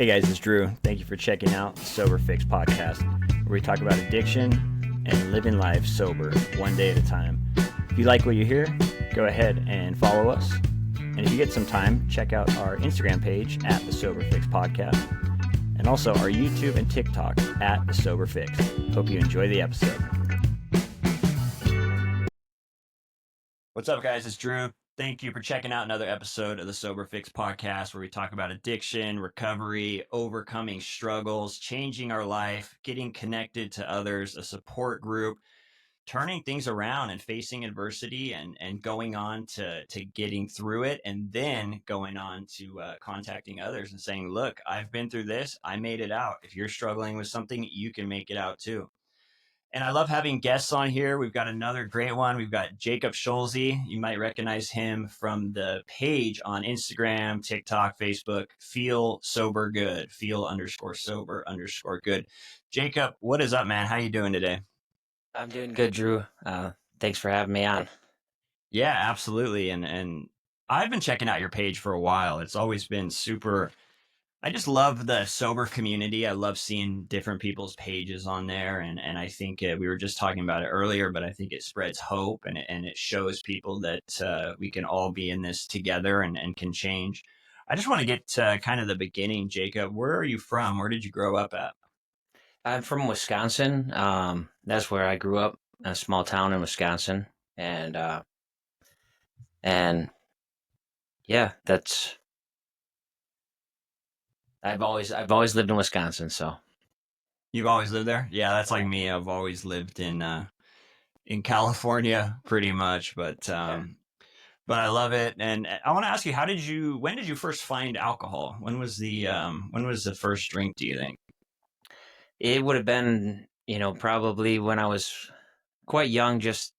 Hey guys, it's Drew. Thank you for checking out the Sober Fix podcast, where we talk about addiction and living life sober, one day at a time. If you like what you hear, go ahead and follow us. And if you get some time, check out our Instagram page at the Sober Fix podcast, and also our YouTube and TikTok at the Sober Fix. Hope you enjoy the episode. What's up, guys? It's Drew. Thank you for checking out another episode of the Sober Fix podcast, where we talk about addiction, recovery, overcoming struggles, changing our life, getting connected to others, a support group, turning things around and facing adversity and going on to getting through it, and then going on to contacting others and saying, look, I've been through this. I made it out. If you're struggling with something, you can make it out too. And I love having guests on here. We've got another great one. We've got Jacob Scholze. You might recognize him from the page on Instagram, TikTok, Facebook, Feel Sober Good, feel_sober_good. Jacob, what is up, man? How you doing today? I'm doing good, Drew. Thanks for having me on. Yeah, absolutely. And I've been checking out your page for a while. It's always been super. I just love the sober community. I love seeing different people's pages on there. And I think we were just talking about it earlier, but I think it spreads hope and it shows people that we can all be in this together and can change. I just want to get to kind of the beginning, Jacob. Where are you from? Where did you grow up at? I'm from Wisconsin. That's where I grew up, a small town in Wisconsin, and yeah, that's. I've always lived in Wisconsin, so. You've always lived there? Yeah, that's like me. I've always lived in California, pretty much, but I love it. And I want to ask you, when did you first find alcohol? When was the first drink, do you think? It would have been, probably when I was quite young. Just,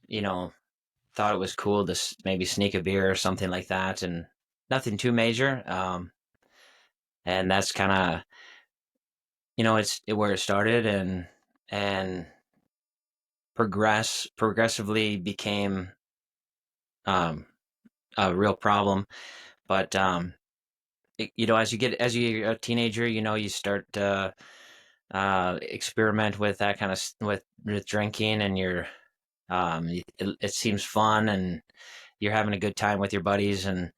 thought it was cool to maybe sneak a beer or something like that, and nothing too major. And that's kind of, it's where it started, and progressively became a real problem. But as you're a teenager, you start to experiment with that kind of with drinking, and it seems fun, and you're having a good time with your buddies, and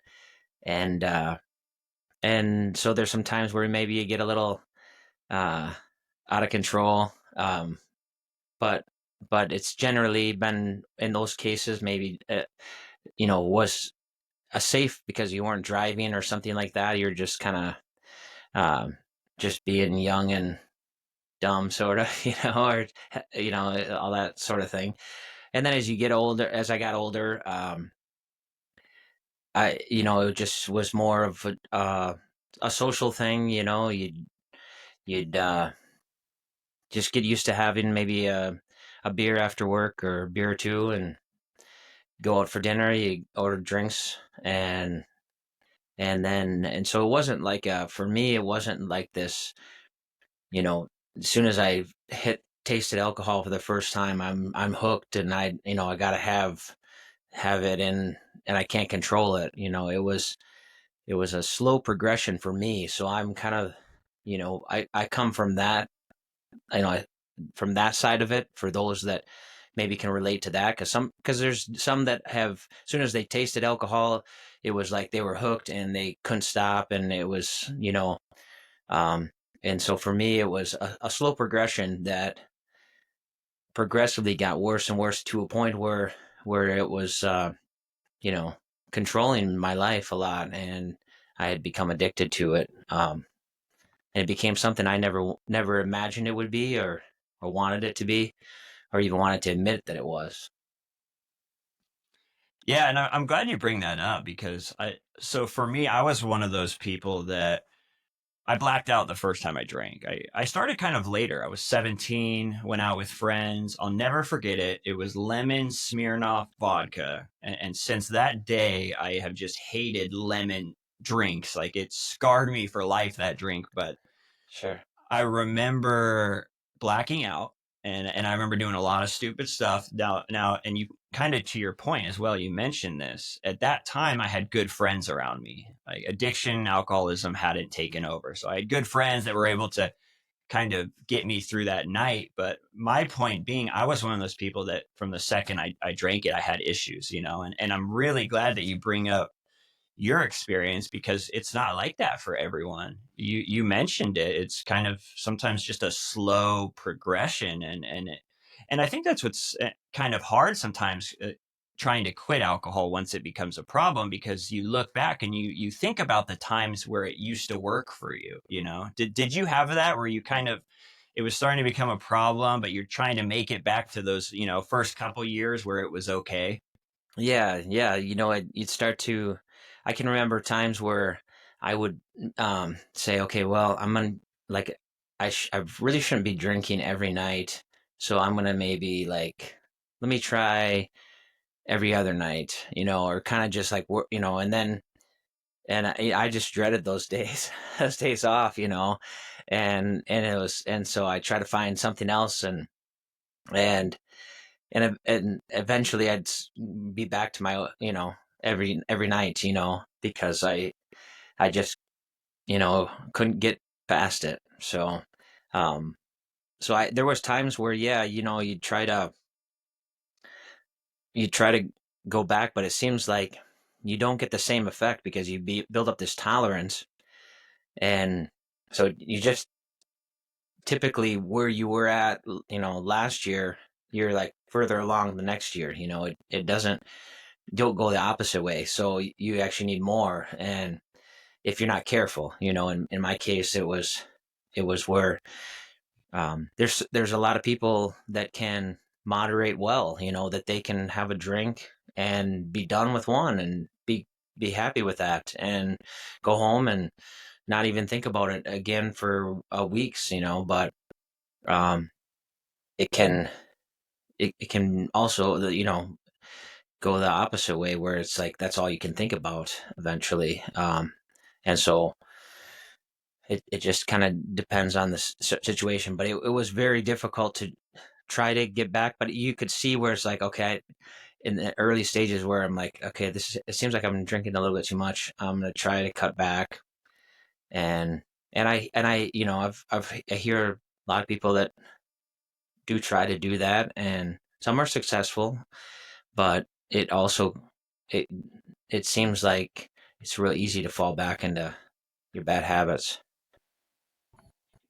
so there's some times where maybe you get a little out of control, but it's generally been, in those cases, maybe was a safe, because you weren't driving or something like that. You're just kind of just being young and dumb, sort of, or all that sort of thing. And then as I got older, it just was more of a social thing. You'd just get used to having maybe a beer after work, or a beer or two, and go out for dinner. You order drinks, and so it wasn't like, for me, it wasn't like this, as soon as I tasted alcohol for the first time, I'm hooked, and I gotta have it, and I can't control it. It was a slow progression for me. So I'm kind of, I come from that, from that side of it, for those that maybe can relate to that, because there's some that have, as soon as they tasted alcohol, it was like they were hooked and they couldn't stop, and it was, and so for me, it was a slow progression that progressively got worse and worse, to a point where it was, controlling my life a lot, and I had become addicted to it. And it became something I never imagined it would be, or wanted it to be, or even wanted to admit that it was. Yeah, and I'm glad you bring that up, because so for me, I was one of those people that I blacked out the first time I drank. I started kind of later. I was 17, went out with friends. I'll never forget it. It was lemon Smirnoff vodka. And since that day, I have just hated lemon drinks. Like, it scarred me for life, that drink. But Sure. I remember blacking out. And I remember doing a lot of stupid stuff. Now, and you kind of, to your point as well, you mentioned this. At that time, I had good friends around me. Like addiction, alcoholism hadn't taken over, so I had good friends that were able to kind of get me through that night. But my point being, I was one of those people that from the second I drank it, I had issues, and I'm really glad that you bring up your experience because it's not like that for everyone. You mentioned it. It's kind of sometimes just a slow progression, and I think that's what's kind of hard sometimes. Trying to quit alcohol once it becomes a problem, because you look back and you think about the times where it used to work for you. Did you have that where you kind of, it was starting to become a problem, but you're trying to make it back to those first couple years where it was okay? Yeah, yeah. You'd start to. I can remember times where I would say, okay, well, I'm gonna like, I really shouldn't be drinking every night, so I'm gonna maybe like, let me try every other night, or kind of just like and then I just dreaded those days, those days off, and so I try to find something else, and and eventually be back to my every night, because I just couldn't get past it. So um I there was times where, yeah, you try to go back, but it seems like you don't get the same effect because build up this tolerance, and so you just typically where you were at last year, you're like further along the next year. It doesn't don't go the opposite way. So you actually need more. And if you're not careful, in my case, it was where there's a lot of people that can moderate well, that they can have a drink and be done with one and be happy with that and go home and not even think about it again for weeks, but um, it can it can also go the opposite way where it's like that's all you can think about eventually. And so it just kind of depends on the situation, but it was very difficult to try to get back. But you could see where it's like, okay, in the early stages where I'm like, okay, it seems like I'm drinking a little bit too much. I'm gonna try to cut back. And I hear a lot of people that do try to do that, and some are successful, but it it seems like it's real easy to fall back into your bad habits.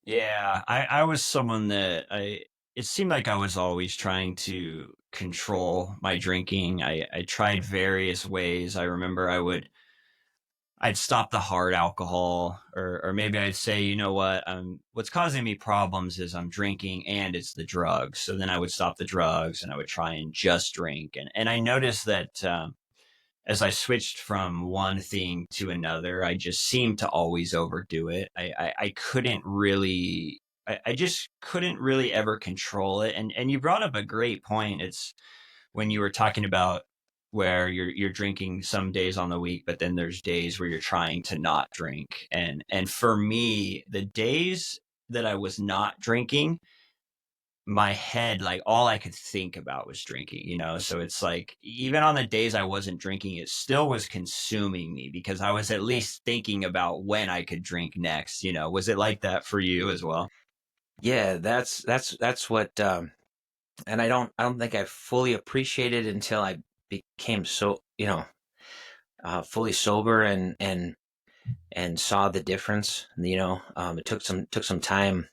Yeah, I was someone that it seemed like I was always trying to control my drinking. I tried various ways. I remember I'd stop the hard alcohol, or maybe I'd say, you know what, what's causing me problems is I'm drinking and it's the drugs. So then I would stop the drugs and I would try and just drink. And I noticed that as I switched from one thing to another, I just seemed to always overdo it. I couldn't really, I just couldn't really ever control it. And you brought up a great point. It's when you were talking about where you're drinking some days on the week, but then there's days where you're trying to not drink. And for me, the days that I was not drinking, my head, like all I could think about was drinking. So it's like even on the days I wasn't drinking, it still was consuming me because I was at least thinking about when I could drink next. Was it like that for you as well? Yeah, that's what and I don't think I fully appreciated until I became so fully sober and saw the difference. It took some time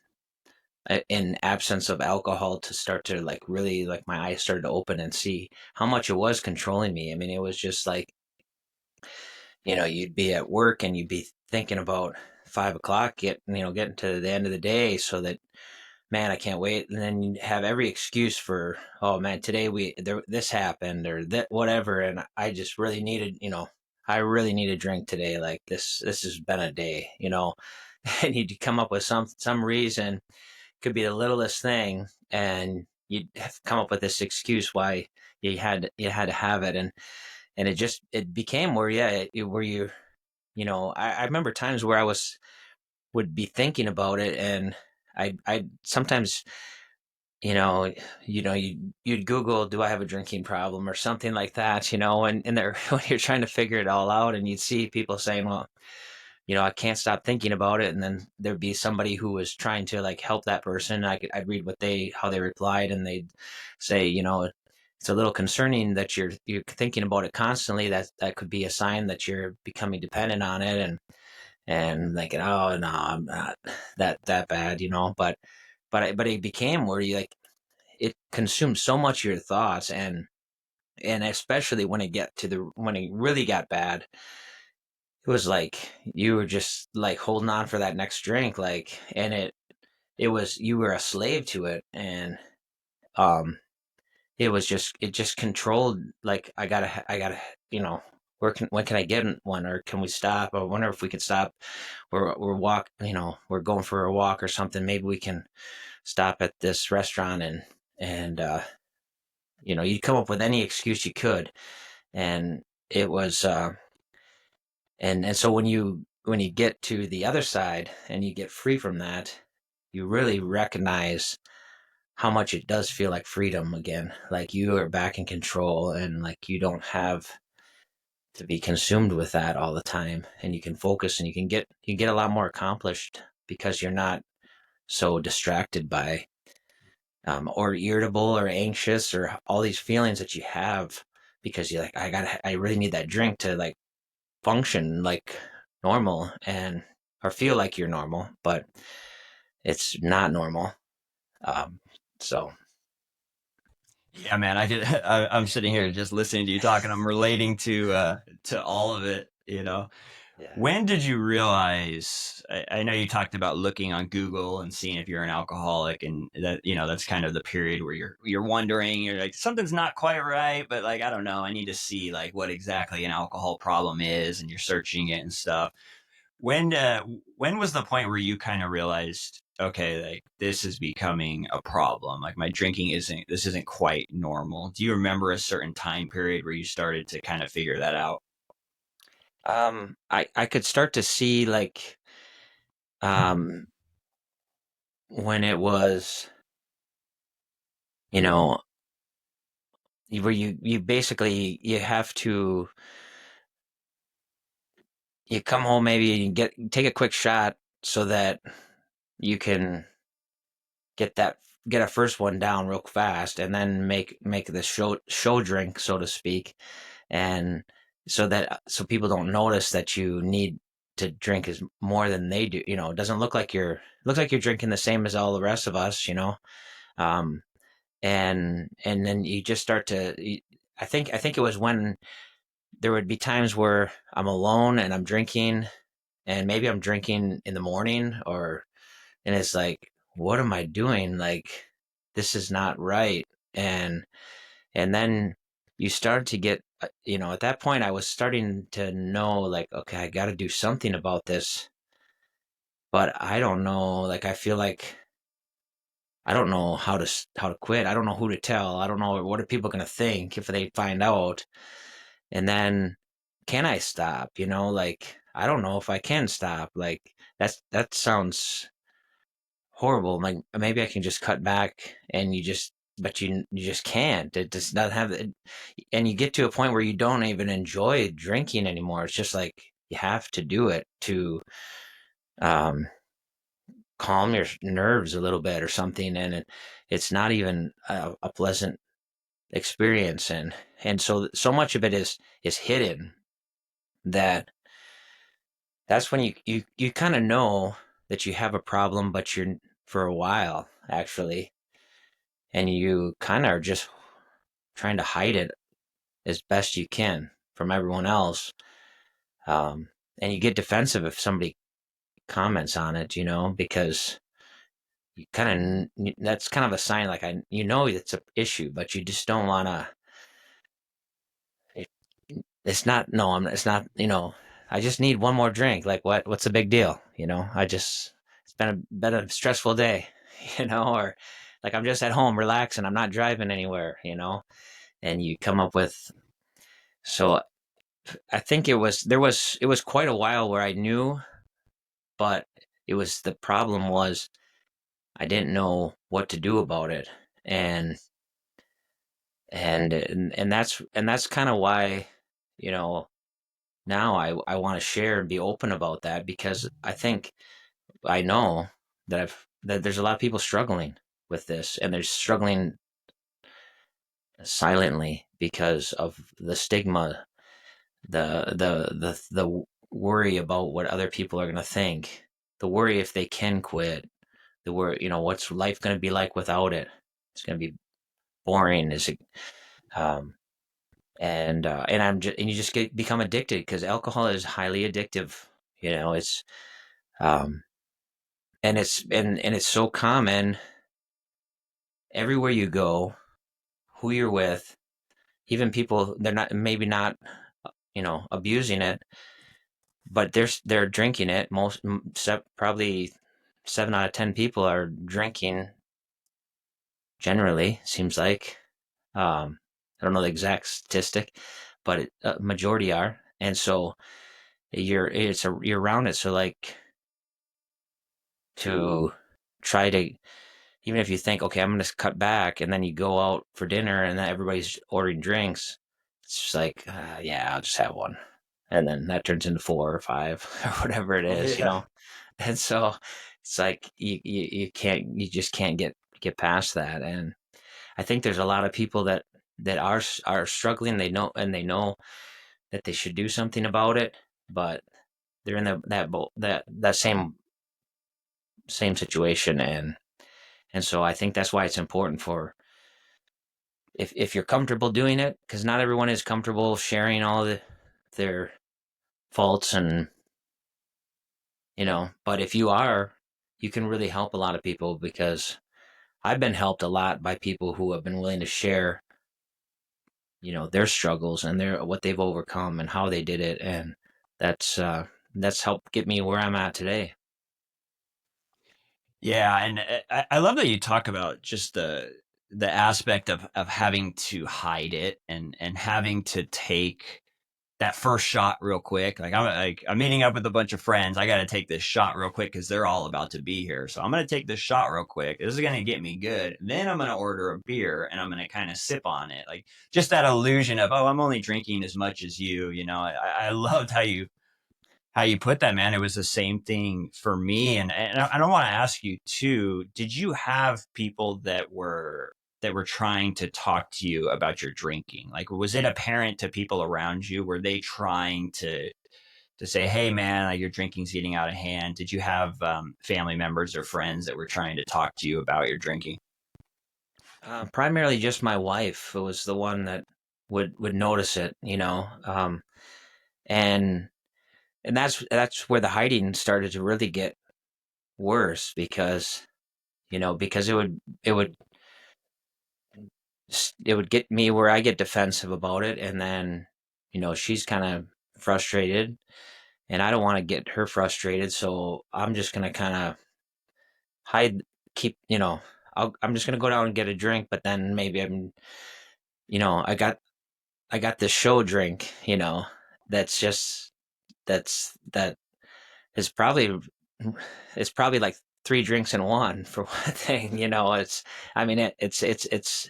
in absence of alcohol to start to like really, like, my eyes started to open and see how much it was controlling me. I mean, it was just like, you'd be at work and you'd be thinking about 5 o'clock, getting to the end of the day, so that, man, I can't wait. And then you have every excuse for, oh man, today this happened or that, whatever. And I just really needed, I really need a drink today. Like this has been a day, and you'd come up with some reason. Could be the littlest thing, and you'd have to come up with this excuse why you had to have it. And it became where, yeah, where I remember times where would be thinking about it, and I sometimes you know, you'd Google, "Do I have a drinking problem?" or something like that, and there when you're trying to figure it all out, and you'd see people saying, "Well, I can't stop thinking about it," and then there'd be somebody who was trying to like help that person. I'd read how they replied, and they'd say, it's a little concerning that you're thinking about it constantly. That could be a sign that you're becoming dependent on it, and like, oh no, I'm not that bad, but it became where you like it consumed so much of your thoughts, and especially when it really got bad, it was like you were just like holding on for that next drink, like, and it was you were a slave to it, and um it just controlled, like, I gotta, when can I get one, or can we stop? I wonder if we could stop. We're going for a walk or something, maybe we can stop at this restaurant, and you'd come up with any excuse you could. And it was and so when you get to the other side and you get free from that, you really recognize how much it does feel like freedom again, like you are back in control, and like you don't have to be consumed with that all the time, and you can focus, and you get a lot more accomplished because you're not so distracted by or irritable or anxious or all these feelings that you have, because you're like, I really need that drink to like function like normal, and or feel like you're normal, but it's not normal. um so Yeah, man, I could. I'm sitting here just listening to you talk, and I'm relating to all of it. yeah. When did you realize? I know you talked about looking on Google and seeing if you're an alcoholic, and that that's kind of the period where you're wondering, you're like something's not quite right, but like I don't know, I need to see like what exactly an alcohol problem is, and you're searching it and stuff. When was the point where you kind of realized, okay, like this is becoming a problem, like my drinking isn't quite normal? Do you remember a certain time period where you started to kind of figure that out? I could start to see, like, um when it was, you know where you basically you have to, you come home, maybe you take a quick shot so that you can get that get a first one down real fast, and then make the show drink, so to speak, and so people don't notice that you need to drink as more than they do. It doesn't looks like you're drinking the same as all the rest of us. um and then you just start to, I think it was when there would be times where I'm alone and I'm drinking, and maybe I'm drinking in the morning, and it's like, what am I doing? Like, this is not right. And then you start to get, at that point I was starting to know, like, okay, I got to do something about this, but I don't know, like, I feel like I don't know how to quit. I don't know who to tell. I don't know, what are people going to think if they find out. And then, can I stop? Like, I don't know if I can stop. Like, that sounds horrible. Like, maybe I can just cut back, and but you just can't. It does not have it. And you get to a point where you don't even enjoy drinking anymore. It's just like you have to do it to um calm your nerves a little bit or something, and it's not even a pleasant experience. And so much of it is hidden, that that's when you kind of know that you have a problem, but you're, for a while, actually, and you kind of are just trying to hide it as best you can from everyone else. And you get defensive if somebody comments on it, because you kind of, that's kind of a sign, like, it's a issue, but you just don't want to. It's not, no, it's not, I just need one more drink. Like, what's the big deal? It's been a stressful day, or like, I'm just at home relaxing. I'm not driving anywhere, and you come up with, so I think it was quite a while where I knew, but the problem was I didn't know what to do about it. and that's kind of why, you know, now I want to share and be open about that, because I know that there's a lot of people struggling with this, and they're struggling silently because of the stigma, the worry about what other people are going to think, the worry if they can quit, the worry, what's life going to be like without it? It's going to be boring. Is it? Um, and you just become addicted, because alcohol is highly addictive. It's um, and it's so common everywhere you go, who you're with, even people they're not maybe not abusing it, but they're drinking it. Probably 7 out of 10 people are drinking. Generally, seems like. I don't know the exact statistic, but majority are, and so you're around it. So like, to try to, even if you think, okay, I'm going to cut back, and then you go out for dinner and then everybody's ordering drinks, it's just like, yeah, I'll just have one, and then that turns into 4 or 5 or whatever it is, Yeah. and so it's like you just can't get past that. And I think there's a lot of people that are struggling. They know that they should do something about it, but they're in that same situation. And so I think that's why it's important for, if you're comfortable doing it, because not everyone is comfortable sharing all their faults, and but if you are, you can really help a lot of people, because I've been helped a lot by people who have been willing to share their struggles and what they've overcome and how they did it, and that's helped get me where I'm at today. Yeah, and I love that you talk about just the aspect of having to hide it, and having to take that first shot real quick. I'm meeting up with a bunch of friends. I got to take this shot real quick because they're all about to be here. So I'm going to take this shot real quick. This is going to get me good. Then I'm going to order a beer and I'm going to kind of sip on it. Like, just that illusion of, oh, I'm only drinking as much as you. I loved how you put that, man. It was the same thing for me. And I don't want to ask you too, did you have people that were trying to talk to you about your drinking? Like, was it apparent to people around you? Were they trying to say, hey man, like, your drinking's getting out of hand? Did you have family members or friends that were trying to talk to you about your drinking? Primarily just my wife was the one that would notice it, and that's where the hiding started to really get worse, because it would get me where I get defensive about it, and then she's kind of frustrated, and I don't want to get her frustrated, so I'm just gonna kind of hide, keep, I'm just gonna go down and get a drink, but then maybe you know, I got I got this show drink, that's just that is probably it's probably like 3 drinks in one, for one thing. I mean, it's it's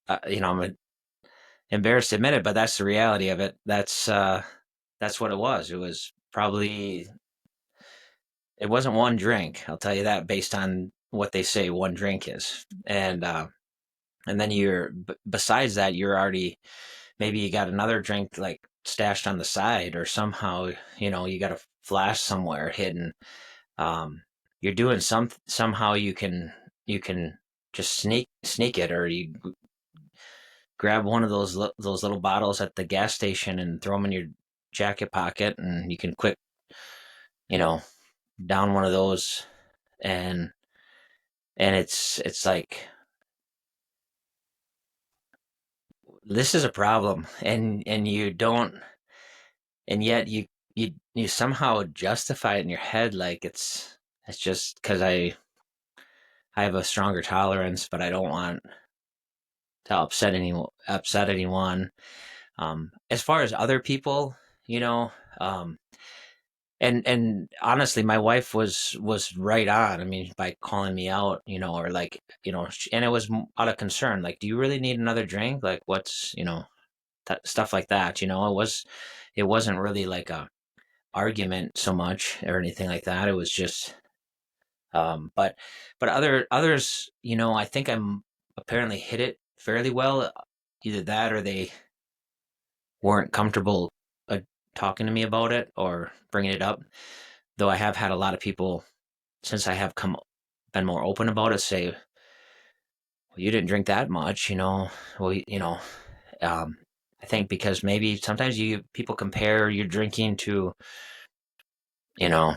I'm embarrassed to admit it, but that's the reality of it. That's what it was. It was probably, it wasn't one drink, I'll tell you that, based on what they say one drink is. And then besides that, you're already, maybe you got another drink like stashed on the side, or somehow you got a flash somewhere hidden. You're doing somehow you can just sneak it, or you grab one of those little bottles at the gas station and throw them in your jacket pocket, and you can quick you know down one of those. And and it's like, this is a problem, and you don't, and yet you somehow justify it in your head, like it's just because I have a stronger tolerance, but I don't want to upset anyone. As far as other people, you know, um, and honestly, my wife was right on. I mean, by calling me out, or like, and it was out of concern. Like, do you really need another drink? Like, what's, stuff like that. It wasn't really like a argument so much or anything like that. It was just, but others, I think I'm apparently hit it fairly well. Either that or they weren't comfortable uh, talking to me about it or bringing it up. Though I have had a lot of people since I have been more open about it say, well, you didn't drink that much, well, um, I think because maybe sometimes people compare your drinking to, you know,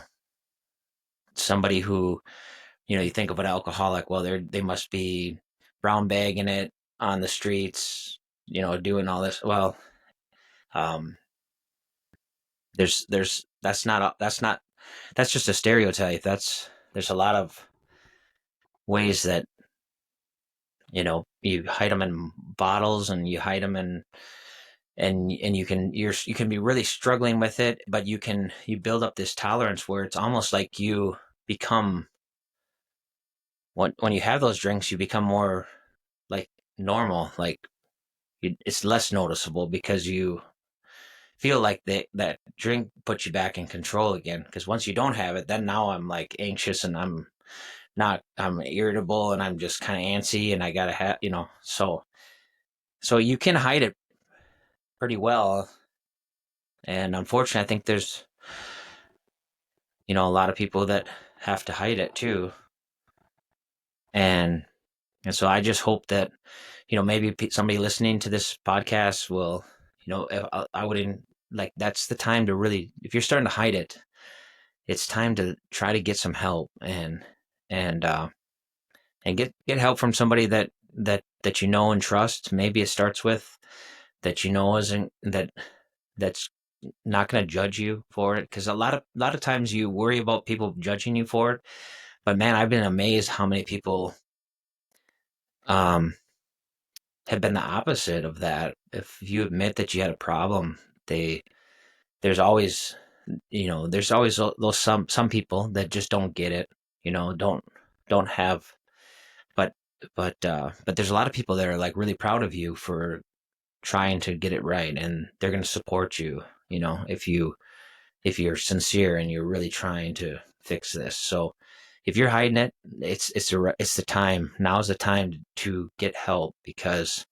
somebody who, you think of an alcoholic, well, they must be brown bagging it on the streets, doing all this. Well, um, that's just a stereotype. There's a lot of ways that, you hide them in bottles and you hide them in, and you can be really struggling with it, but you build up this tolerance where it's almost like you become, when you have those drinks, you become more like normal, like it's less noticeable because you feel like that drink puts you back in control again. Because once you don't have it, then now I'm like anxious and I'm irritable and I'm just kind of antsy and I gotta have, so you can hide it pretty well. And unfortunately, I think there's, a lot of people that have to hide it too. And so I just hope that, maybe somebody listening to this podcast will, I wouldn't, like, that's the time to really, if you're starting to hide it, it's time to try to get some help and get help from somebody that and trust. Maybe it starts with that, isn't that's not going to judge you for it, because a lot of times you worry about people judging you for it, but man, I've been amazed how many people um have been the opposite of that. If you admit that you had a problem, they there's always those some people that just don't get it, don't have, but but there's a lot of people that are like really proud of you for trying to get it right, and they're going to support you, if you're sincere and you're really trying to fix this. So if you're hiding it, it's the time. Now's the time to get help, because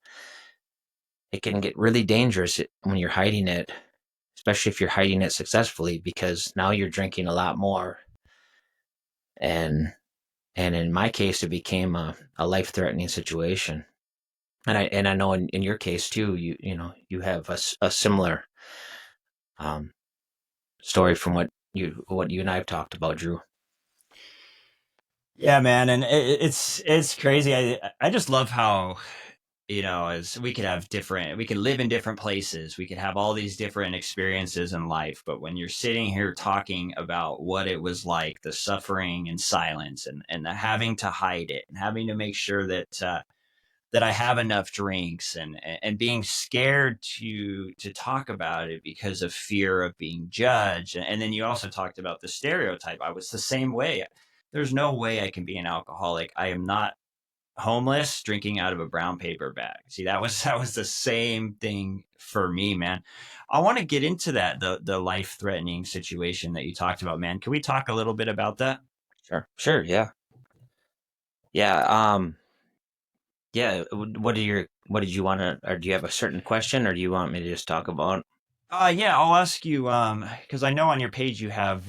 it can get really dangerous when you're hiding it, especially if you're hiding it successfully, because now you're drinking a lot more. And in my case, it became a life-threatening situation. And I know in your case too, you have a similar um, story from what you and I have talked about, Drew. Yeah, man, and it's crazy. I just love how, as we could live in different places, we could have all these different experiences in life, but when you're sitting here talking about what it was like, the suffering and silence, and the having to hide it, and having to make sure that I have enough drinks, and being scared to talk about it because of fear of being judged. And then you also talked about the stereotype. I was the same way. There's no way I can be an alcoholic. I am not homeless drinking out of a brown paper bag. See, that was the same thing for me, man. I want to get into that, the life threatening situation that you talked about, man. Can we talk a little bit about that? Sure, yeah, yeah. Yeah. What did you want to, or do you have a certain question, or do you want me to just talk about? Yeah, I'll ask you, because I know on your page you have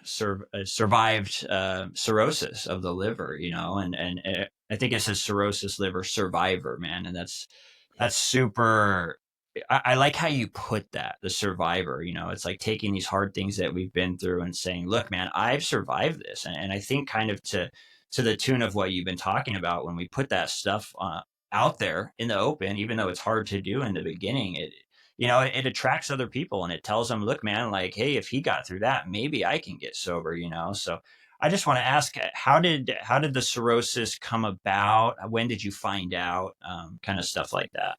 survived cirrhosis of the liver, and I think it says cirrhosis liver survivor, man, and that's super. I like how you put that, the survivor. It's like taking these hard things that we've been through and saying, "Look, man, I've survived this," and I think kind of to the tune of what you've been talking about, when we put that stuff out there in the open, even though it's hard to do in the beginning, it attracts other people, and it tells them, look, man, like, hey, if he got through that, maybe I can get sober. So I just want to ask, how did the cirrhosis come about? When did you find out? Kind of stuff like that.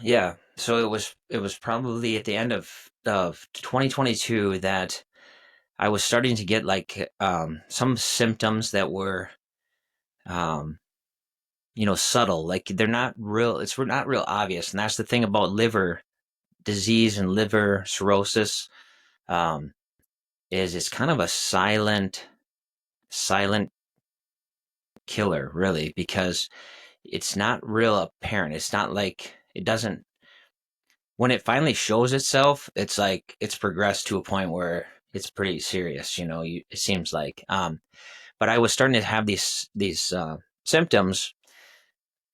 Yeah. So it was probably at the end of 2022 that I was starting to get like some symptoms that were, um, subtle. Like they're not real. It's not real obvious, and that's the thing about liver disease and liver cirrhosis. Um, is it's kind of a silent killer, really, because it's not real apparent. It's not like it doesn't. When it finally shows itself, it's like it's progressed to a point where it's pretty serious. It seems like. But I was starting to have these symptoms,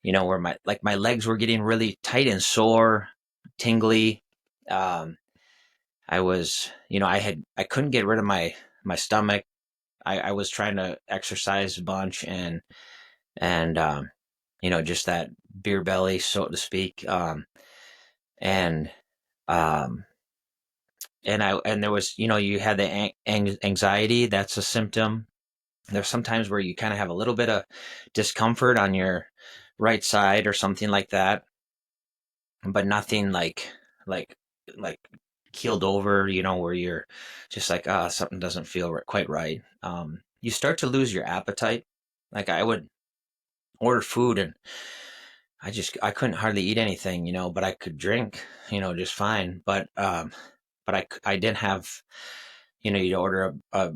where my legs were getting really tight and sore, tingly. Um, I was, I couldn't get rid of my stomach. I was trying to exercise a bunch and just that beer belly, so to speak. And um, and there was, you had the anxiety. That's a symptom. There's sometimes where you kind of have a little bit of discomfort on your right side or something like that, but nothing like like keeled over, where you're just like, something doesn't feel quite right. You start to lose your appetite. Like I would order food and I couldn't hardly eat anything, but I could drink, just fine. But I didn't have, you'd order a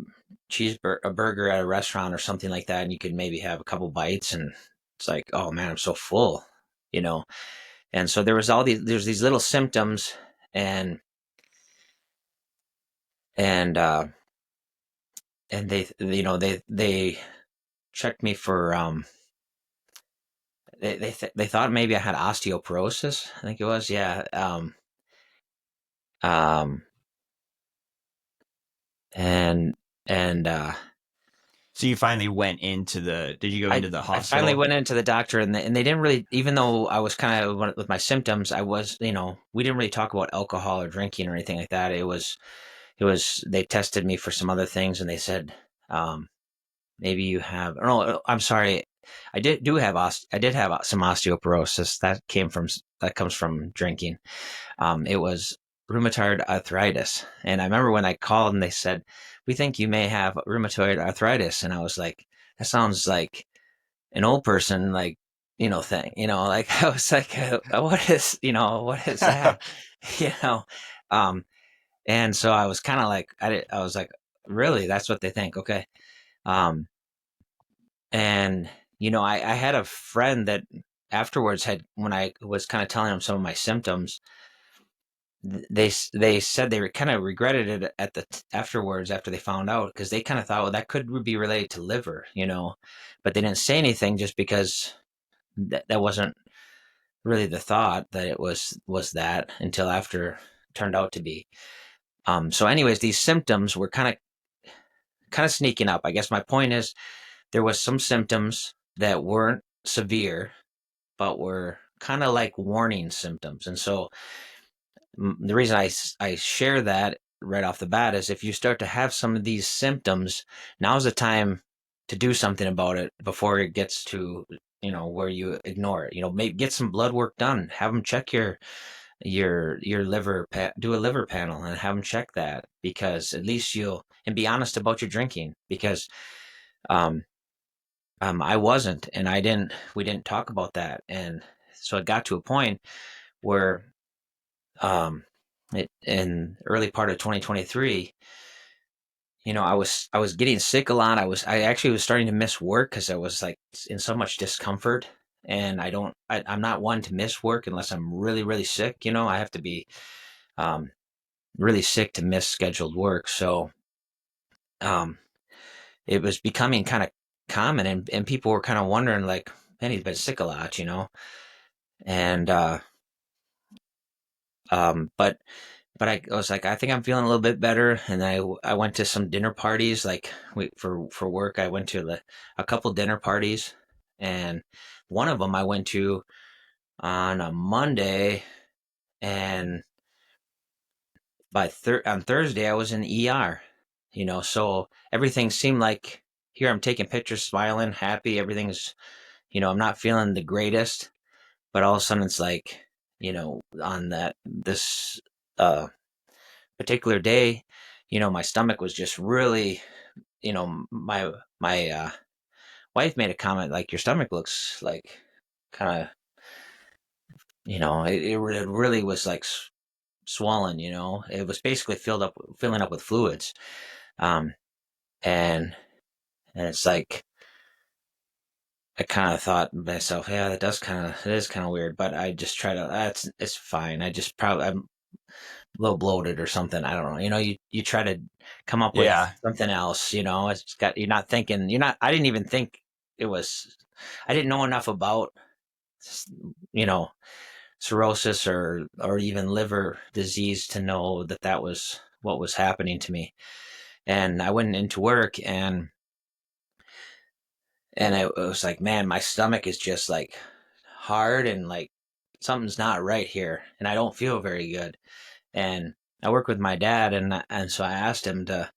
cheeseburger, a burger at a restaurant or something like that, and you could maybe have a couple bites, and it's like, oh man, I'm so full, you know. And so there's these little symptoms, and and uh, and they checked me for they thought maybe I had osteoporosis. I think it was, yeah. Um, and and So you finally went did you go into the I finally hospital? went into the doctor, and they didn't really, even though I was kind of with my symptoms, we didn't really talk about alcohol or drinking or anything like that. They tested me for some other things, and they said, maybe you have, no, I'm sorry. I did have some osteoporosis that comes from drinking. It was rheumatoid arthritis. And I remember when I called and they said, we think you may have rheumatoid arthritis. And I was like, that sounds like an old person, like, thing, like I was like, what is that? you know? Um, and so I was kind of like, I was like, really, that's what they think. Okay. Um, and, I had a friend that afterwards when I was kind of telling him some of my symptoms, they said they kind of regretted it afterwards after they found out, because they kind of thought, well, that could be related to liver, but they didn't say anything just because that wasn't really the thought that it was that until after it turned out to be. So anyways, these symptoms were kind of sneaking up. I guess my point is there was some symptoms that weren't severe but were kind of like warning symptoms. And so the reason I share that right off the bat is if you start to have some of these symptoms, now's the time to do something about it before it gets to, where you ignore it. Maybe get some blood work done. Have them check your liver, do a liver panel and have them check that, because at least and be honest about your drinking, because um, I wasn't, and we didn't talk about that. And so it got to a point where um, in early part of 2023, I was getting sick a lot. I actually was starting to miss work because I was like in so much discomfort. And I'm not one to miss work unless I'm really, really sick. I have to be um, really sick to miss scheduled work. So um, it was becoming kind of common, and people were kind of wondering, like, man, he's been sick a lot. And but I was like, I think I'm feeling a little bit better. And I went to some dinner parties, like for work. I went to a couple dinner parties, and one of them I went to on a Monday, and on Thursday I was in the ER. So everything seemed like, here I'm taking pictures, smiling, happy. Everything's, I'm not feeling the greatest, but all of a sudden it's like, on this particular day, my stomach was just really, my wife made a comment like, your stomach looks like kind of, it really was like swollen. It was basically filling up with fluids. Um, and and it's like, I kind of thought to myself, yeah, it is kind of weird, but I just try to, it's fine. I'm a little bloated or something. I don't know. You try to come up with Yeah. something else, you're not thinking, I didn't even think it was, I didn't know enough about, you know, cirrhosis or even liver disease to know that that was what was happening to me. And I went into work, and it was like, man, my stomach is just like hard, and like something's not right here, and I don't feel very good. And I work with my dad, and so I asked him to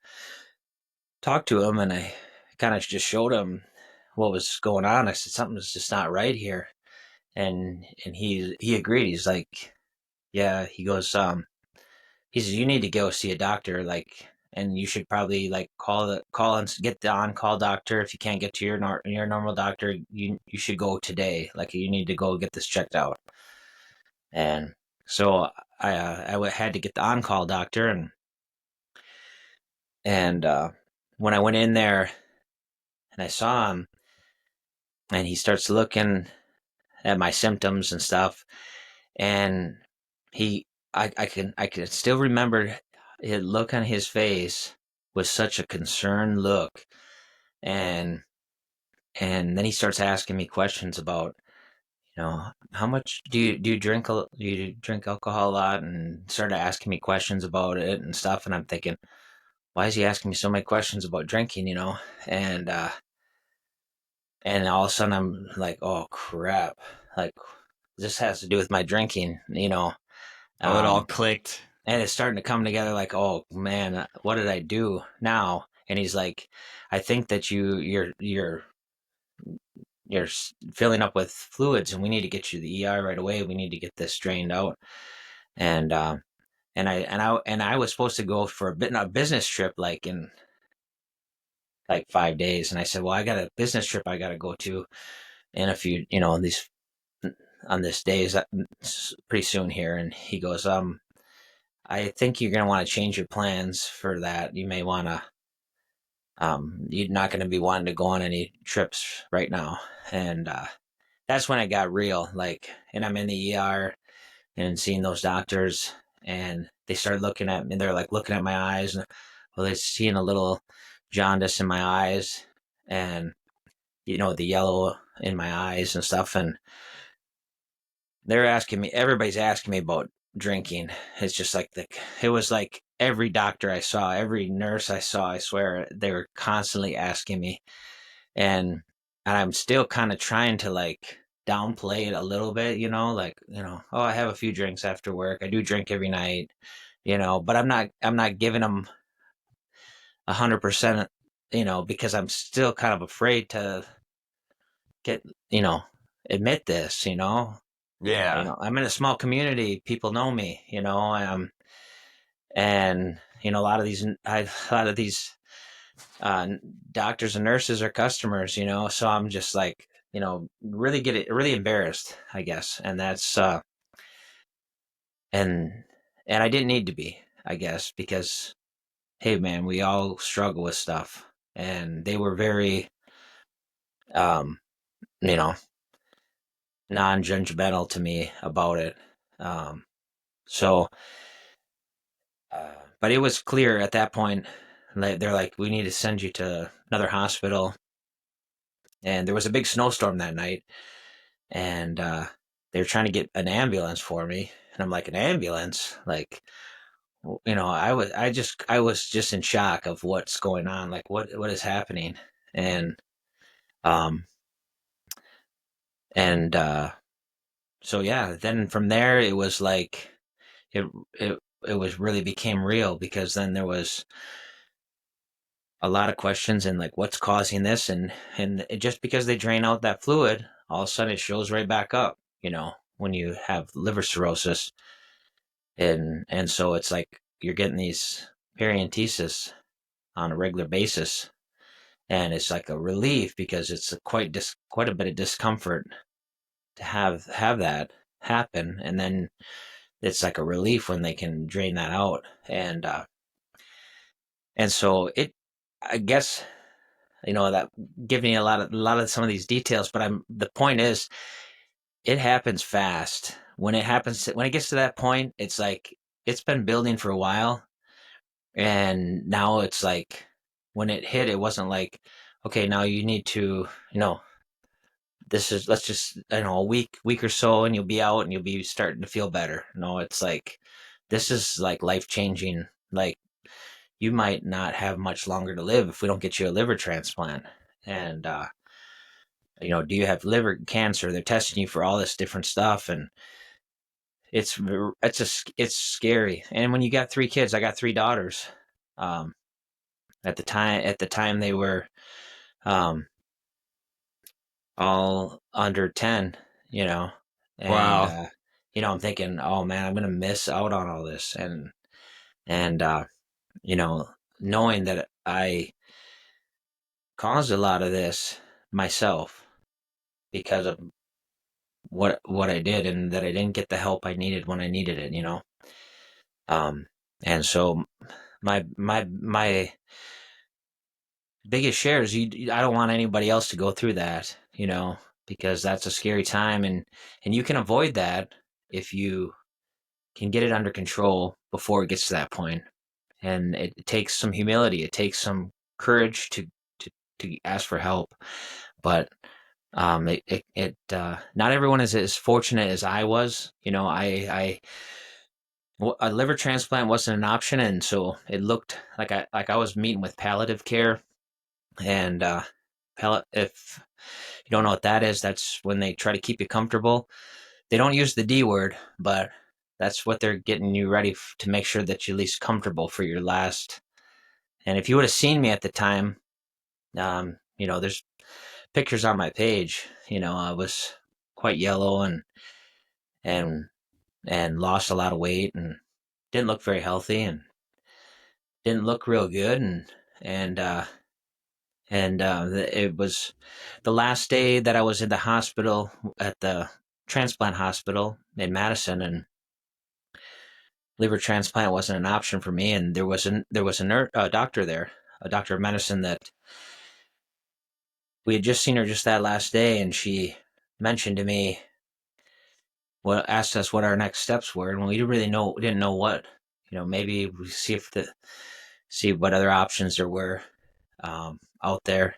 talk to him, and I kind of just showed him what was going on. I said, something's just not right here. And he agreed. He's like, yeah. He goes, he says, you need to go see a doctor, like, and you should probably like call and get the on call doctor. If you can't get to your normal doctor, you should go today. Like, you need to go get this checked out. And so I had to get the on call doctor, and when I went in there and I saw him, and he starts looking at my symptoms and stuff, and he I can still remember his look on his face was such a concerned look. And and then he starts asking me questions about, how much do you drink alcohol a lot, and started asking me questions about it and stuff. And I'm thinking, why is he asking me so many questions about drinking? And all of a sudden I'm like, oh crap, like, this has to do with my drinking. Oh, it all um clicked. and it's starting to come together, like, oh man, what did I do now? And he's like, I think that you're filling up with fluids, and we need to get you to the ER right away. We need to get this drained out. And uh and I and I and I was supposed to go for a business trip, like, in like 5 days. And I said, well, I got a business trip I got to go to in a few, these on this day, is that pretty soon here. And he goes, I think you're going to want to change your plans for that. You may want to, you're not going to be wanting to go on any trips right now. And that's when it got real. Like, and I'm in the ER and seeing those doctors, and they started looking at me. They're like looking at my eyes, and, well, they're seeing a little jaundice in my eyes, and the yellow in my eyes and stuff. And everybody's asking me about drinking. It's just like it was like every doctor I saw, every nurse I saw, I swear, they were constantly asking me. And I'm still kind of trying to like downplay it a little bit, like, oh, I have a few drinks after work. I do drink every night, but I'm not giving them 100%, because I'm still kind of afraid to get, admit this. Yeah. I'm in a small community. People know me, and a lot of these uh, doctors and nurses are customers, so I'm just like, really embarrassed, I guess. And that's and and I didn't need to be, I guess, because, hey man, we all struggle with stuff. And they were very, um you know non-judgmental to me about it. um so but it was clear at that point, like, they're like, we need to send you to another hospital. And there was a big snowstorm that night, and they were trying to get an ambulance for me. And I'm like, an ambulance? Like, I was just in shock of what's going on. Like, what is happening? And um and so yeah, then from there it was like, it it it was really became real, because then there was a lot of questions, and like, what's causing this? And just because they drain out that fluid, all of a sudden it shows right back up, when you have liver cirrhosis. And so it's like, you're getting these perientesis on a regular basis, and it's like a relief because it's quite a bit of discomfort to have that happen, and then it's like a relief when they can drain that out, and so it, I guess, that giving me a lot of some of these details, but the point is, it happens fast. When it gets to that point, it's like it's been building for a while, and now it's like when it hit, it wasn't like, okay, now you need to, this is, let's just, a week or so, and you'll be out and you'll be starting to feel better. No, it's like, this is like life changing. Like, you might not have much longer to live if we don't get you a liver transplant. And, do you have liver cancer? They're testing you for all this different stuff. And it's scary. And when you got three kids, I got three daughters. Um, at the time they were, um, all under 10, you know, and, Wow. I'm thinking, oh man, I'm going to miss out on all this. And, you know, knowing that I caused a lot of this myself because of what I did, and that I didn't get the help I needed when I needed it. Um, and so my biggest share is, I don't want anybody else to go through that, because that's a scary time, and you can avoid that if you can get it under control before it gets to that point. And it takes some humility, it takes some courage to ask for help. But not everyone is as fortunate as I was. A liver transplant wasn't an option, and so it looked like I was meeting with palliative care. And if you don't know what that is, that's when they try to keep you comfortable. They don't use the D word, but that's what they're getting you ready to make sure that you're at least comfortable for your last. And if you would have seen me at the time, there's pictures on my page. I was quite yellow, and and lost a lot of weight, and didn't look very healthy, and didn't look real good. And it was the last day that I was in the hospital, at the transplant hospital in Madison, and liver transplant wasn't an option for me. And there was a doctor there, a doctor of medicine, that we had just seen her just that last day, and she mentioned to me, well, asked us what our next steps were, and we didn't know what, maybe we see what other options there were, out there.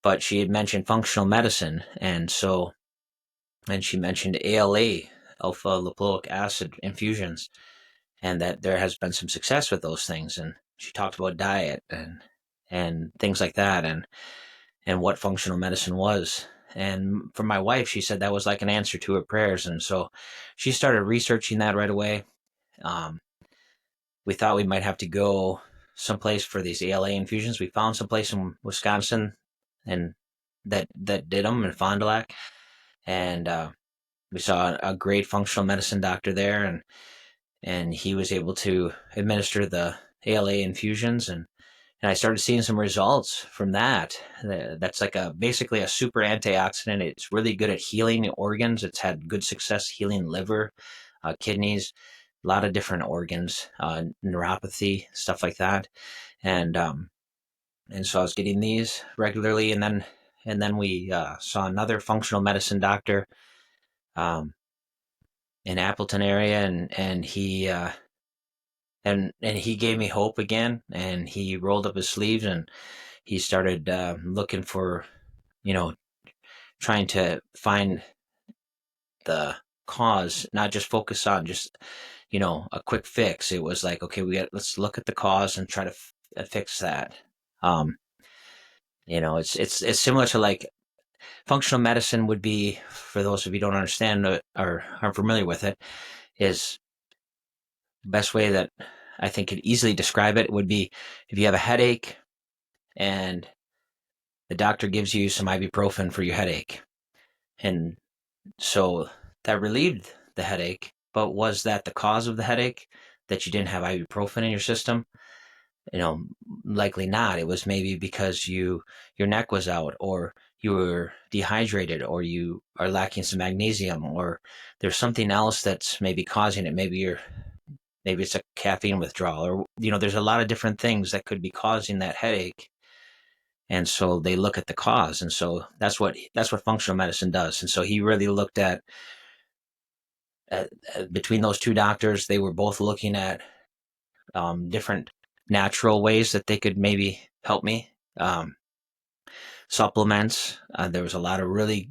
But she had mentioned functional medicine, and she mentioned ALA, alpha lipoic acid infusions, and that there has been some success with those things. And she talked about diet and things like that, and what functional medicine was. And for my wife, she said that was like an answer to her prayers. And so she started researching that right away. Um, we thought we might have to go someplace for these ALA infusions. We found someplace in Wisconsin, and that did them, in Fond du Lac. And we saw a great functional medicine doctor there, and he was able to administer the ALA infusions, and I started seeing some results from that. That's like basically a super antioxidant. It's really good at healing organs. It's had good success healing liver, kidneys, a lot of different organs, neuropathy, stuff like that. And so I was getting these regularly, and then we saw another functional medicine doctor, um, in Appleton area, and he gave me hope again, and he rolled up his sleeves, and he started looking for, you know, trying to find the cause, not just focus on just, a quick fix. It was like, okay, let's look at the cause and try to fix that. Um, it's similar to, like, functional medicine would be, for those of you who don't understand or aren't familiar with it, is the best way that I think could easily describe it would be, if you have a headache and the doctor gives you some ibuprofen for your headache. And so that relieved the headache, but was that the cause of the headache, that you didn't have ibuprofen in your system? You know, likely not. It was maybe because your neck was out, or you were dehydrated, or you are lacking some magnesium, or there's something else that's maybe causing it. Maybe it's a caffeine withdrawal, or there's a lot of different things that could be causing that headache. And so they look at the cause, and so that's what functional medicine does. And so he really looked at between those two doctors, they were both looking at different natural ways that they could maybe help me. Supplements. There was a lot of really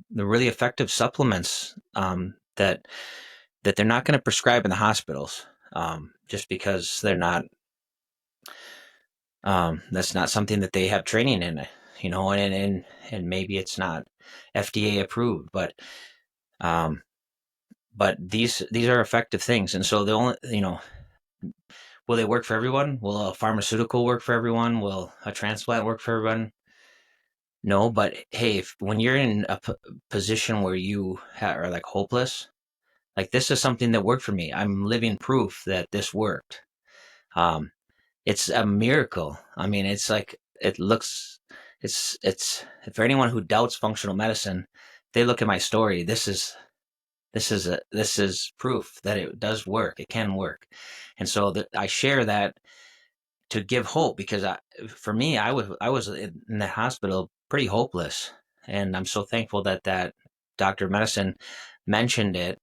effective supplements that they're not going to prescribe in the hospitals, just because they're not. That's not something that they have training in, and maybe it's not FDA approved, um, but these are effective things, and so the only will they work for everyone? Will a pharmaceutical work for everyone? Will a transplant work for everyone? No, but hey, when you're in a position where you are like hopeless, like this is something that worked for me. I'm living proof that this worked. Um, it's a miracle. I mean, it's like it looks. It's for anyone who doubts functional medicine, they look at my story. This is proof that it does work. It can work, and so I share that to give hope, because for me, I was in the hospital pretty hopeless, and I'm so thankful that doctor of medicine mentioned it,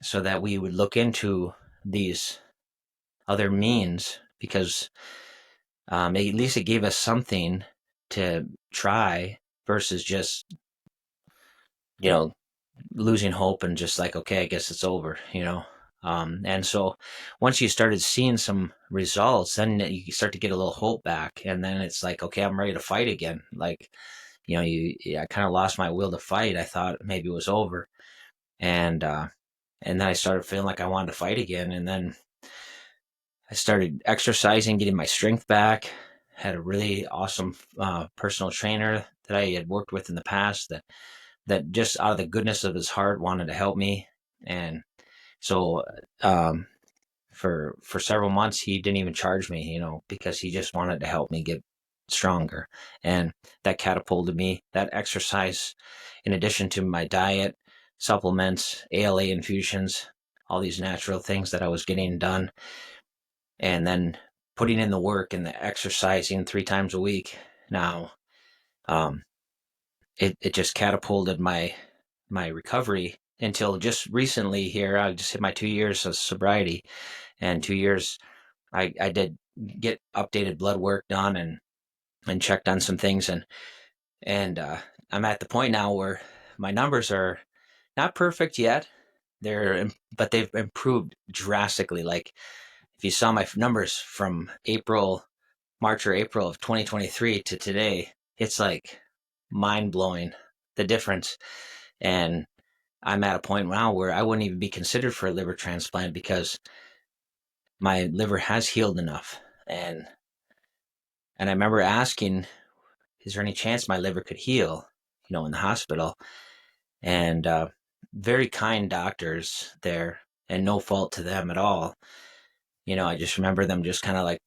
so that we would look into these other means, because at least it gave us something to try versus just you know losing hope and just like, okay, I guess it's over. And so once you started seeing some results, then you start to get a little hope back, and then it's like, okay, I'm ready to fight again. Like, I kind of lost my will to fight. I thought maybe it was over, and then I started feeling like I wanted to fight again, and then I started exercising, getting my strength back. Had a really awesome personal trainer that I had worked with in the past, that just out of the goodness of his heart wanted to help me. And so for several months he didn't even charge me, because he just wanted to help me get stronger. And that catapulted me. That exercise, in addition to my diet, supplements, ALA infusions, all these natural things that I was getting done, and then putting in the work and the exercising 3 times a week now, um, it just catapulted my recovery until just recently. Here I just hit my 2 years of sobriety, and 2 years I did get updated blood work done, and checked on some things, and I'm at the point now where my numbers are not perfect yet. But they've improved drastically. Like, if you saw my numbers from March or April of 2023 to today, it's like mind blowing, the difference. And I'm at a point now where I wouldn't even be considered for a liver transplant, because my liver has healed enough. And I remember asking, is there any chance my liver could heal, in the hospital? And very kind doctors there, and no fault to them at all. I just remember them just kind of like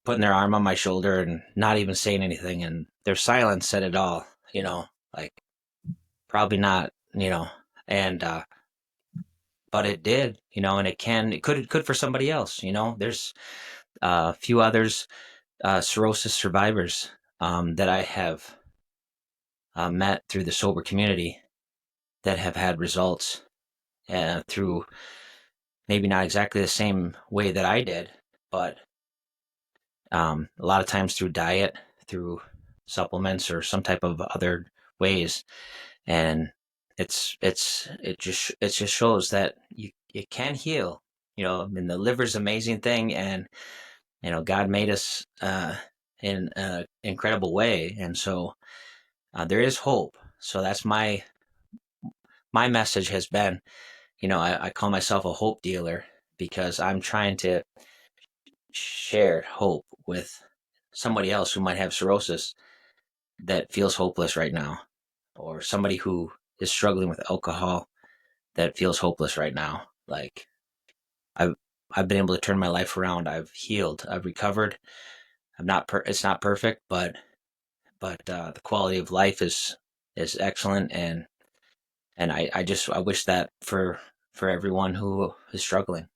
putting their arm on my shoulder and not even saying anything. And their silence said it all, like, probably not, and, but it did, and it could for somebody else. There's a few others, cirrhosis survivors, that I have met through the sober community, that have had results, through maybe not exactly the same way that I did, but a lot of times through diet, through supplements, or some type of other ways. And it just shows that it can heal. And the liver's an amazing thing, and God made us in an incredible way, and so there is hope. So that's my message has been, I call myself a hope dealer, because I'm trying to share hope with somebody else who might have cirrhosis, that feels hopeless right now, or somebody who is struggling with alcohol that feels hopeless right now. Like, I've I've been able to turn my life around. I've healed. I've recovered. it's not perfect, but the quality of life is excellent, and I wish that for everyone who is struggling.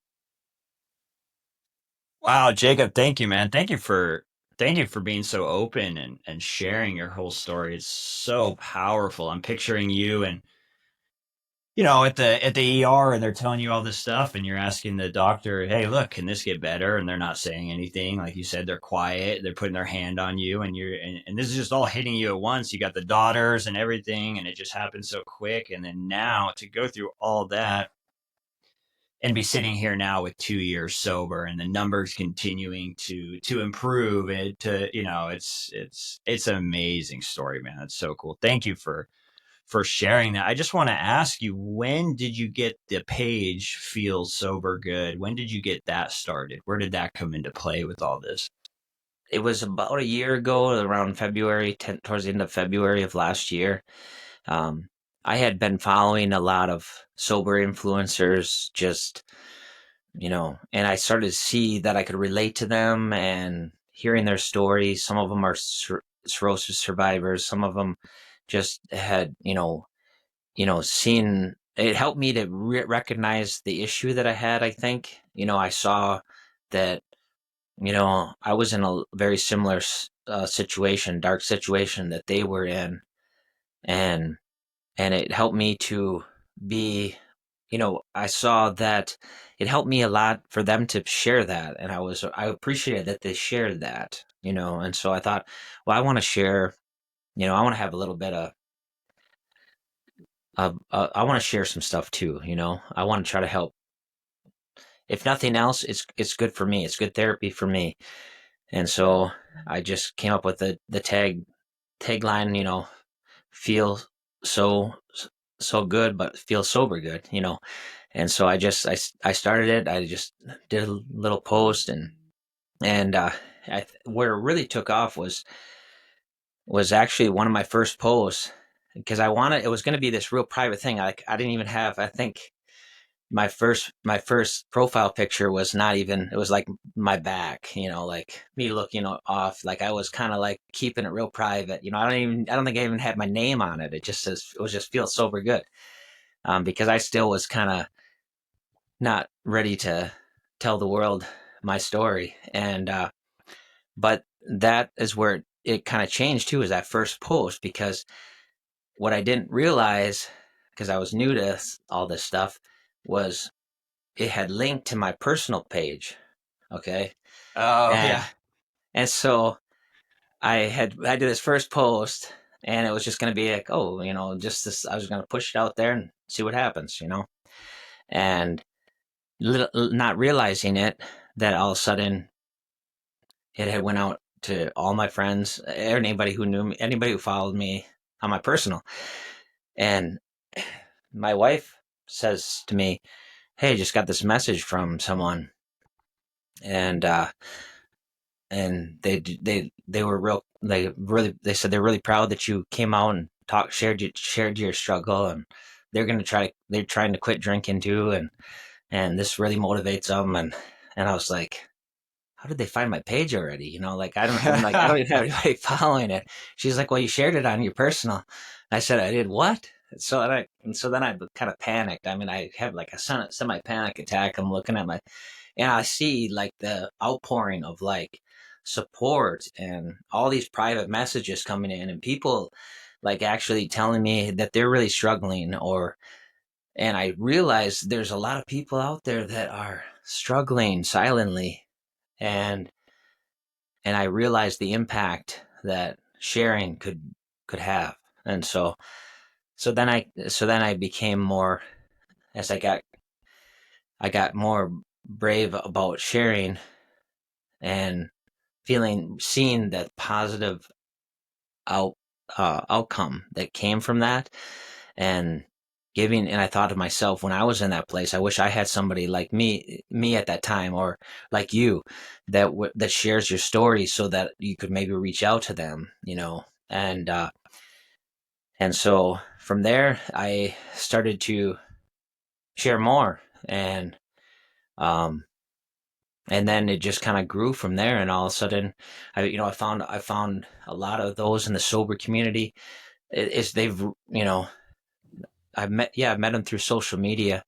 Wow, Jacob, thank you, man. Thank you for being so open and sharing your whole story. It's so powerful. I'm picturing you and at the ER, and they're telling you all this stuff, and you're asking the doctor, "Hey, look, can this get better?" And they're not saying anything. Like you said, they're quiet. They're putting their hand on you, and this is just all hitting you at once. You got the daughters and everything, and it just happened so quick. And then now to go through all that and be sitting here now with 2 years sober, and the numbers continuing to improve, it to it's an amazing story, man. It's so cool. Thank you for sharing that. I just want to ask you, when did you get the page Feel Sober Good? When did you get that started? Where did that come into play with all this? It was about a year ago, around towards the end of February of last year. Um, I had been following a lot of sober influencers, just, and I started to see that I could relate to them and hearing their stories. Some of them are cirrhosis survivors. Some of them just had, seeing it helped me to recognize the issue that I had. I think, I saw that, I was in a very similar situation, dark situation that they were in, and it helped me to be, I saw that it helped me a lot for them to share that, and I appreciated that they shared that, and so I thought, well, I want to share, I want to have a little bit I want to share some stuff too, I want to try to help. If nothing else, it's good for me. It's good therapy for me. And so I just came up with the tagline, feel so so good, but feel sober good, And so I started it. I just did a little post, and where it really took off was actually one of my first posts, because it was going to be this real private thing. I didn't even have, I think, my first profile picture was not even, it was like my back, like me looking off, like I was kind of like keeping it real private. I don't think I even had my name on it. It was just feel sober good. Because I still was kind of not ready to tell the world my story. And but that is where it kind of changed too, is that first post, because what I didn't realize, because I was new to all this stuff, was it had linked to my personal page. Okay. Oh, And yeah. so I did this first post, and it was just going to be like, oh, just this, I was going to push it out there and see what happens, and not realizing it, that all of a sudden it had went out to all my friends, anybody who knew me, anybody who followed me on my personal. And my wife says to me, hey, just got this message from someone, and they were they said they're really proud that you came out and shared your struggle, and they're trying to quit drinking too, and this really motivates them. And I was like, how did they find my page already? Like I don't even have anybody following it. She's like, well, you shared it on your personal. I said, I did what? So then I kind of panicked. I mean, I have like a semi panic attack. I'm looking at and I see like the outpouring of like support and all these private messages coming in, and people like actually telling me that they're really struggling, and I realize there's a lot of people out there that are struggling silently, and I realized the impact that sharing could have. And so then I became more, as I got more brave about sharing, and seeing that positive out outcome that came from that, and giving. And I thought to myself, when I was in that place, I wish I had somebody like me at that time, or like you, that shares your story, so that you could maybe reach out to them, and so from there I started to share more, and um and then it just kind of grew from there. And all of a sudden, I found a lot of those in the sober community. It's they've I've met them through social media,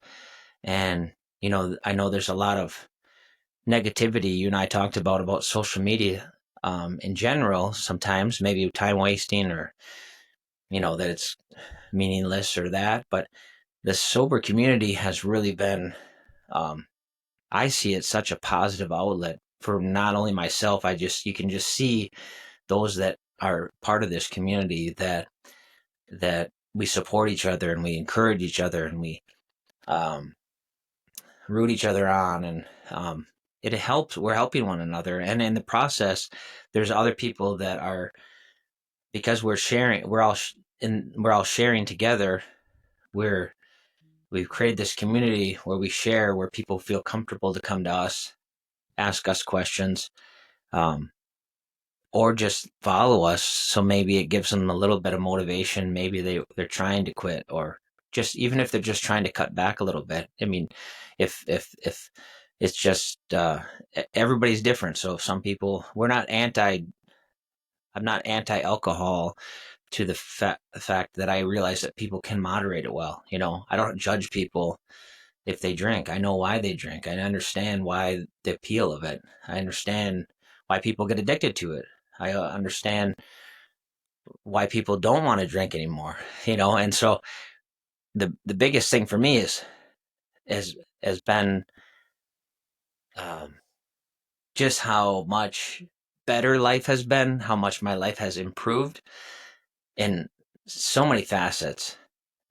and I know there's a lot of negativity you and I talked about social media in general. Sometimes maybe time wasting, or that it's meaningless or that, but the sober community has really been. Um, I see it such a positive outlet for not only myself. You can just see those that are part of this community that we support each other and we encourage each other and we um, root each other on, and it helps. We're helping one another, and in the process, there's other people that are, because we're sharing. We're all sharing together. We're we've created this community where we share, where people feel comfortable to come to us, ask us questions, um, or just follow us. So maybe it gives them a little bit of motivation. Maybe they're trying to quit, or just even if they're just trying to cut back a little bit. I mean, if it's just everybody's different. So some people, I'm not anti alcohol, to the fact that I realize that people can moderate it well. I don't judge people if they drink. I know why they drink. I understand why the appeal of it. I understand why people get addicted to it. I understand why people don't want to drink anymore. And so the biggest thing for me is has been um, just how much better life has been, how much my life has improved in so many facets,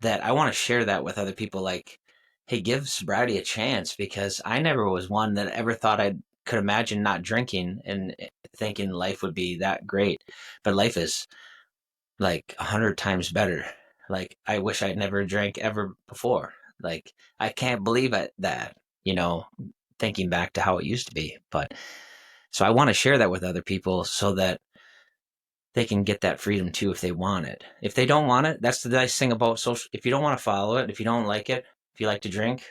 that I want to share that with other people. Like, hey, give sobriety a chance, because I never was one that ever thought I could imagine not drinking and thinking life would be that great. But life is like 100 times better. Like, I wish I'd never drank ever before. Like, I can't believe that, thinking back to how it used to be. But so I want to share that with other people so that they can get that freedom too if they want it. If they don't want it, that's the nice thing about social. If you don't want to follow it, if you don't like it, if you like to drink,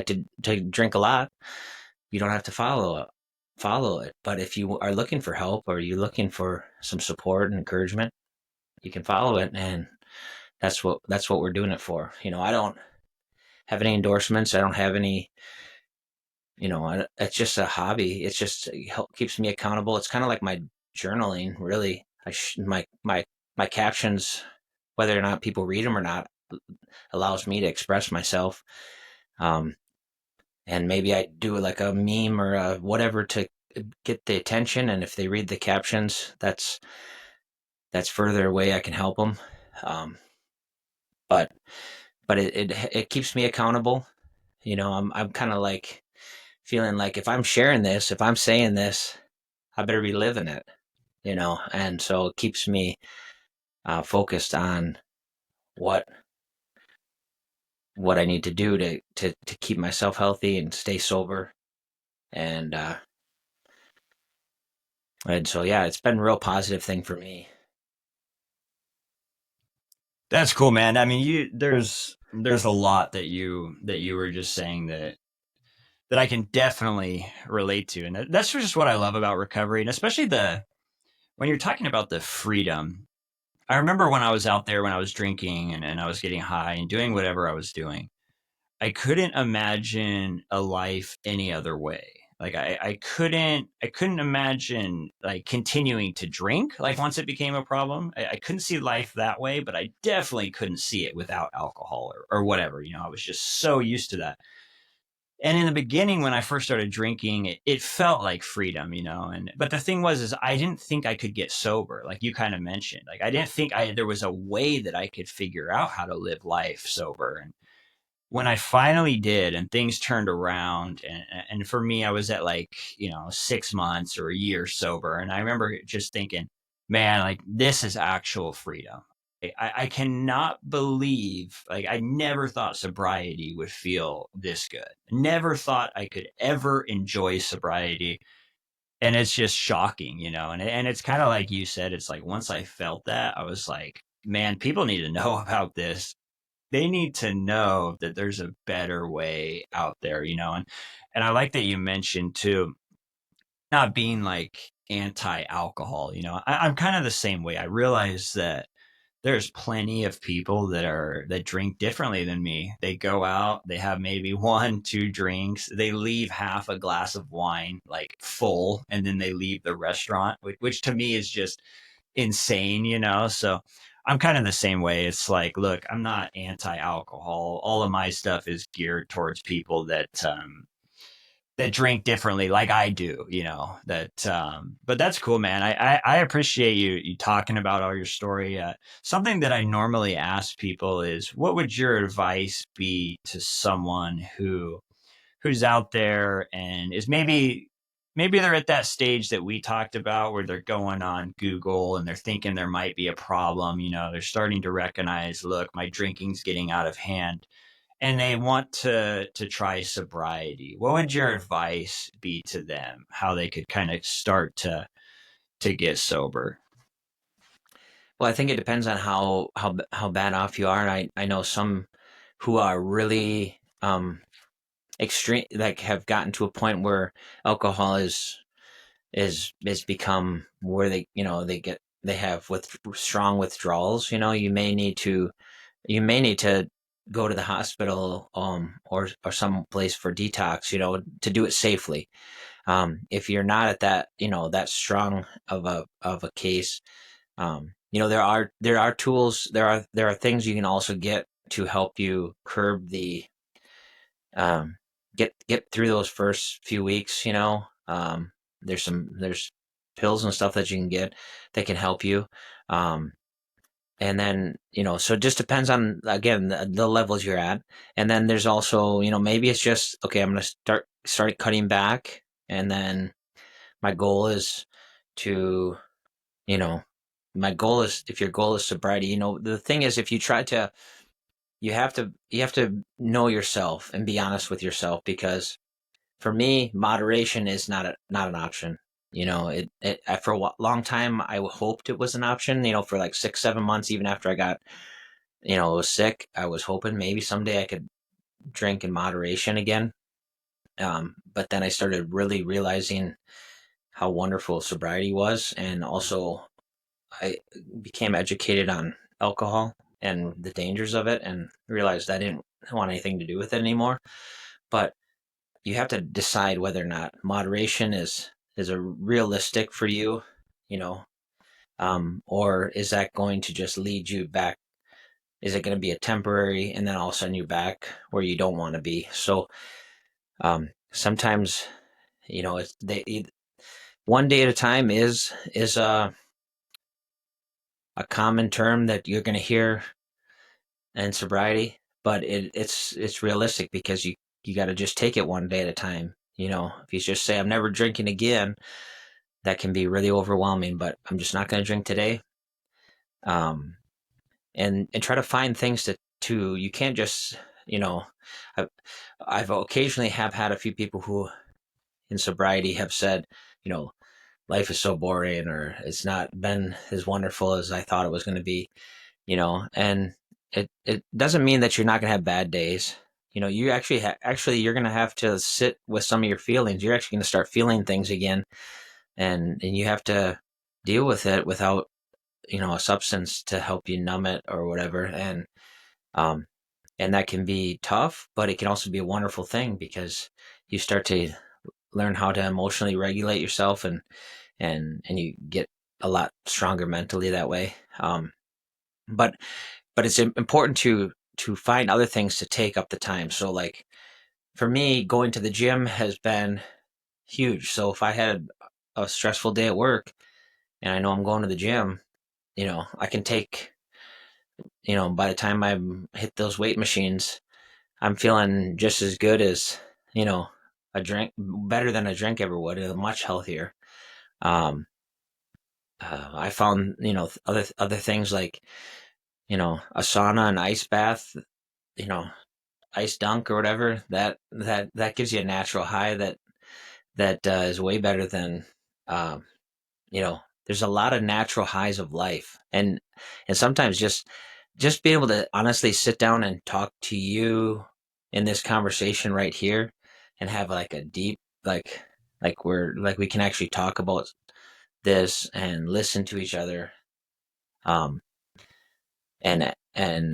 to drink a lot, you don't have to follow it. But if you are looking for help, or you're looking for some support and encouragement, you can follow it, and that's what we're doing it for. I don't have any endorsements. I don't have any. It's just a hobby. It's just, it keeps me accountable. It's kind of like my journaling, really. My captions, whether or not people read them or not, allows me to express myself. Um, and maybe I do like a meme or whatever to get the attention. And if they read the captions, that's further away I can help them. Um, but it keeps me accountable. I'm kind of like feeling like, if I'm sharing this, if I'm saying this, I better be living it. And so it keeps me focused on what I need to do to keep myself healthy and stay sober. And so, yeah, it's been a real positive thing for me. That's cool, man. I mean, there's a lot that you were just saying that I can definitely relate to, and that's just what I love about recovery, and especially the when you're talking about the freedom. I remember when I was out there, when I was drinking and I was getting high and doing whatever I was doing, I couldn't imagine a life any other way. Like I couldn't imagine like continuing to drink. Like once it became a problem, I couldn't see life that way, but I definitely couldn't see it without alcohol or whatever. I was just so used to that. And in the beginning, when I first started drinking, it felt like freedom, and but the thing was is I didn't think I could get sober, like you kind of mentioned. Like I didn't think there was a way that I could figure out how to live life sober. And when I finally did and things turned around, and for me, I was at like, 6 months or a year sober. And I remember just thinking, man, like this is actual freedom. I cannot believe, like, I never thought sobriety would feel this good. Never thought I could ever enjoy sobriety. And it's just shocking, and it's kind of like you said, it's like once I felt that, I was like, man, people need to know about this. they need to know that there's a better way out there, you know. And I like that you mentioned too, not being like anti-alcohol, you know. I'm kind of the same way. I realize that there's plenty of people that drink differently than me. They go out, they have maybe one, two drinks, they leave half a glass of wine like full, and then they leave the restaurant, which to me is just insane, you know? So I'm kind of the same way. It's like, look, I'm not anti-alcohol. All of my stuff is geared towards people that drink differently like I do, you know, that but that's cool, man. I appreciate you talking about all your story. Something that I normally ask people is, what would your advice be to someone who's out there and is maybe they're at that stage that we talked about where they're going on Google and they're thinking there might be a problem, you know, they're starting to recognize, look, my drinking's getting out of hand, and they want to try sobriety. What would your advice be to them? How they could kind of start to get sober? Well, I think it depends on how bad off you are. I know some who are really extreme, like have gotten to a point where alcohol is become where they have with strong withdrawals. You know, you may need to go to the hospital or some place for detox. You know, to do it safely. If you're not at that, that strong of a case, there are tools, there are things you can also get to help you curb the get through those first few weeks. There's pills and stuff that you can get that can help you. um, and then, so it just depends on, again, the levels you're at. And then there's also, maybe it's just, okay, I'm going to start cutting back, and then my goal is to, you know my goal is, if your goal is sobriety, the thing is, if you try to, you have to know yourself and be honest with yourself, because for me, moderation is not an option. For a long time, I hoped it was an option, for like 6 7 months, even after I got, was sick. I was hoping maybe someday I could drink in moderation again. But then I started really realizing how wonderful sobriety was, and also I became educated on alcohol and the dangers of it, and realized I didn't want anything to do with it anymore. But you have to decide whether or not moderation is a realistic for you, you know, or is that going to just lead you back? Is it going to be a temporary, and then all of a sudden you're back where you don't want to be? So sometimes, it's one day at a time is a common term that you're going to hear in sobriety, but it's realistic, because you got to just take it one day at a time. If you just say, I'm never drinking again, that can be really overwhelming. But I'm just not going to drink today. um and try to find things to you can't just, I've, I've occasionally have had a few people who in sobriety have said, you know life is so boring, or it's not been as wonderful as I thought it was going to be. And it doesn't mean that you're not going to have bad days. You actually you're going to have to sit with some of your feelings. You're actually going to start feeling things again, and you have to deal with it without, a substance to help you numb it or whatever. Um and that can be tough, but it can also be a wonderful thing, because you start to learn how to emotionally regulate yourself, and you get a lot stronger mentally that way. But it's important to find other things to take up the time. So, like, for me, going to the gym has been huge. So if I had a stressful day at work and I know I'm going to the gym, I can take, by the time I hit those weight machines, I'm feeling just as good as, you know, a drink, better than a drink ever would, and much healthier. Um, I found, other things like, a sauna, an ice bath, you know, ice dunk or whatever, that gives you a natural high that is way better than, um, there's a lot of natural highs of life, and sometimes just just be able to honestly sit down and talk to you in this conversation right here and have like a deep, like we can actually talk about this and listen to each other, um and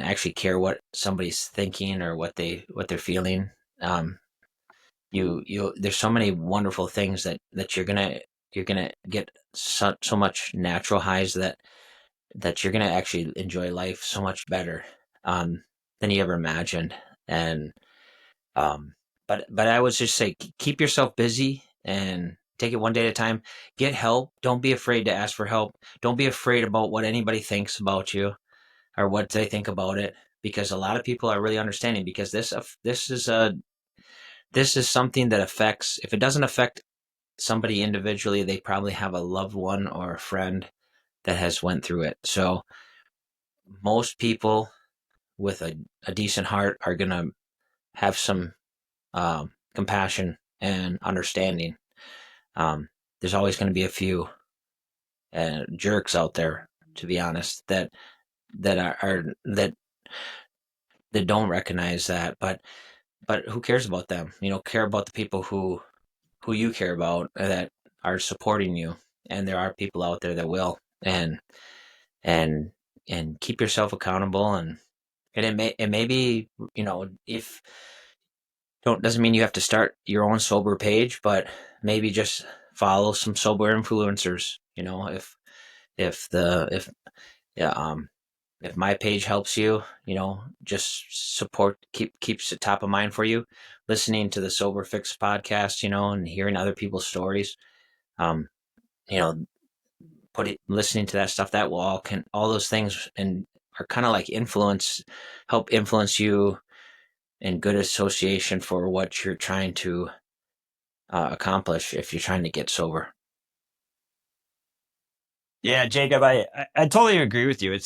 actually care what somebody's thinking or what they're feeling. um you there's so many wonderful things that you're gonna get so much natural highs that you're gonna actually enjoy life so much better, um than you ever imagined. And um but I would just say keep yourself busy and take it one day at a time. Get help. Don't be afraid to ask for help. Don't be afraid about what anybody thinks about you or what they think about it, because a lot of people are really understanding, because this is something that affects, if it doesn't affect somebody individually, they probably have a loved one or a friend that has went through it. So most people with a decent heart are going to have some compassion and understanding. There's always going to be a few jerks out there, to be honest, that don't recognize that. But who cares about them? Care about the people who you care about, that are supporting you, and there are people out there that will. And and keep yourself accountable. And it may be, if don't doesn't mean you have to start your own sober page, but maybe just follow some sober influencers. If yeah, if my page helps you, just support, keeps it top of mind for you, listening to the Sober Fix podcast, and hearing other people's stories. um you know Listening to that stuff, that will all those things, and are kind of like help influence you in good association for what you're trying to accomplish if you're trying to get sober. Yeah, Jacob, I totally agree with you.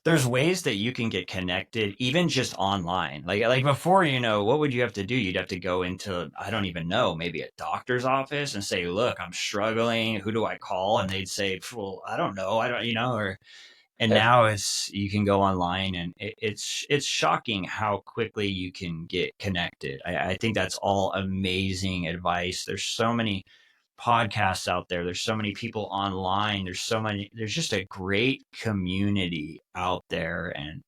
There's ways that you can get connected, even just online. Like before, what would you have to do? You'd have to go into, I don't even know, maybe a doctor's office and say, "Look, I'm struggling. Who do I call?" And they'd say, "Well, I don't know. I don't, or." And Yeah. now you can go online, and it's shocking how quickly you can get connected. I think that's all amazing advice. There's so many podcasts out there. There's so many people online. There's just a great community out there. And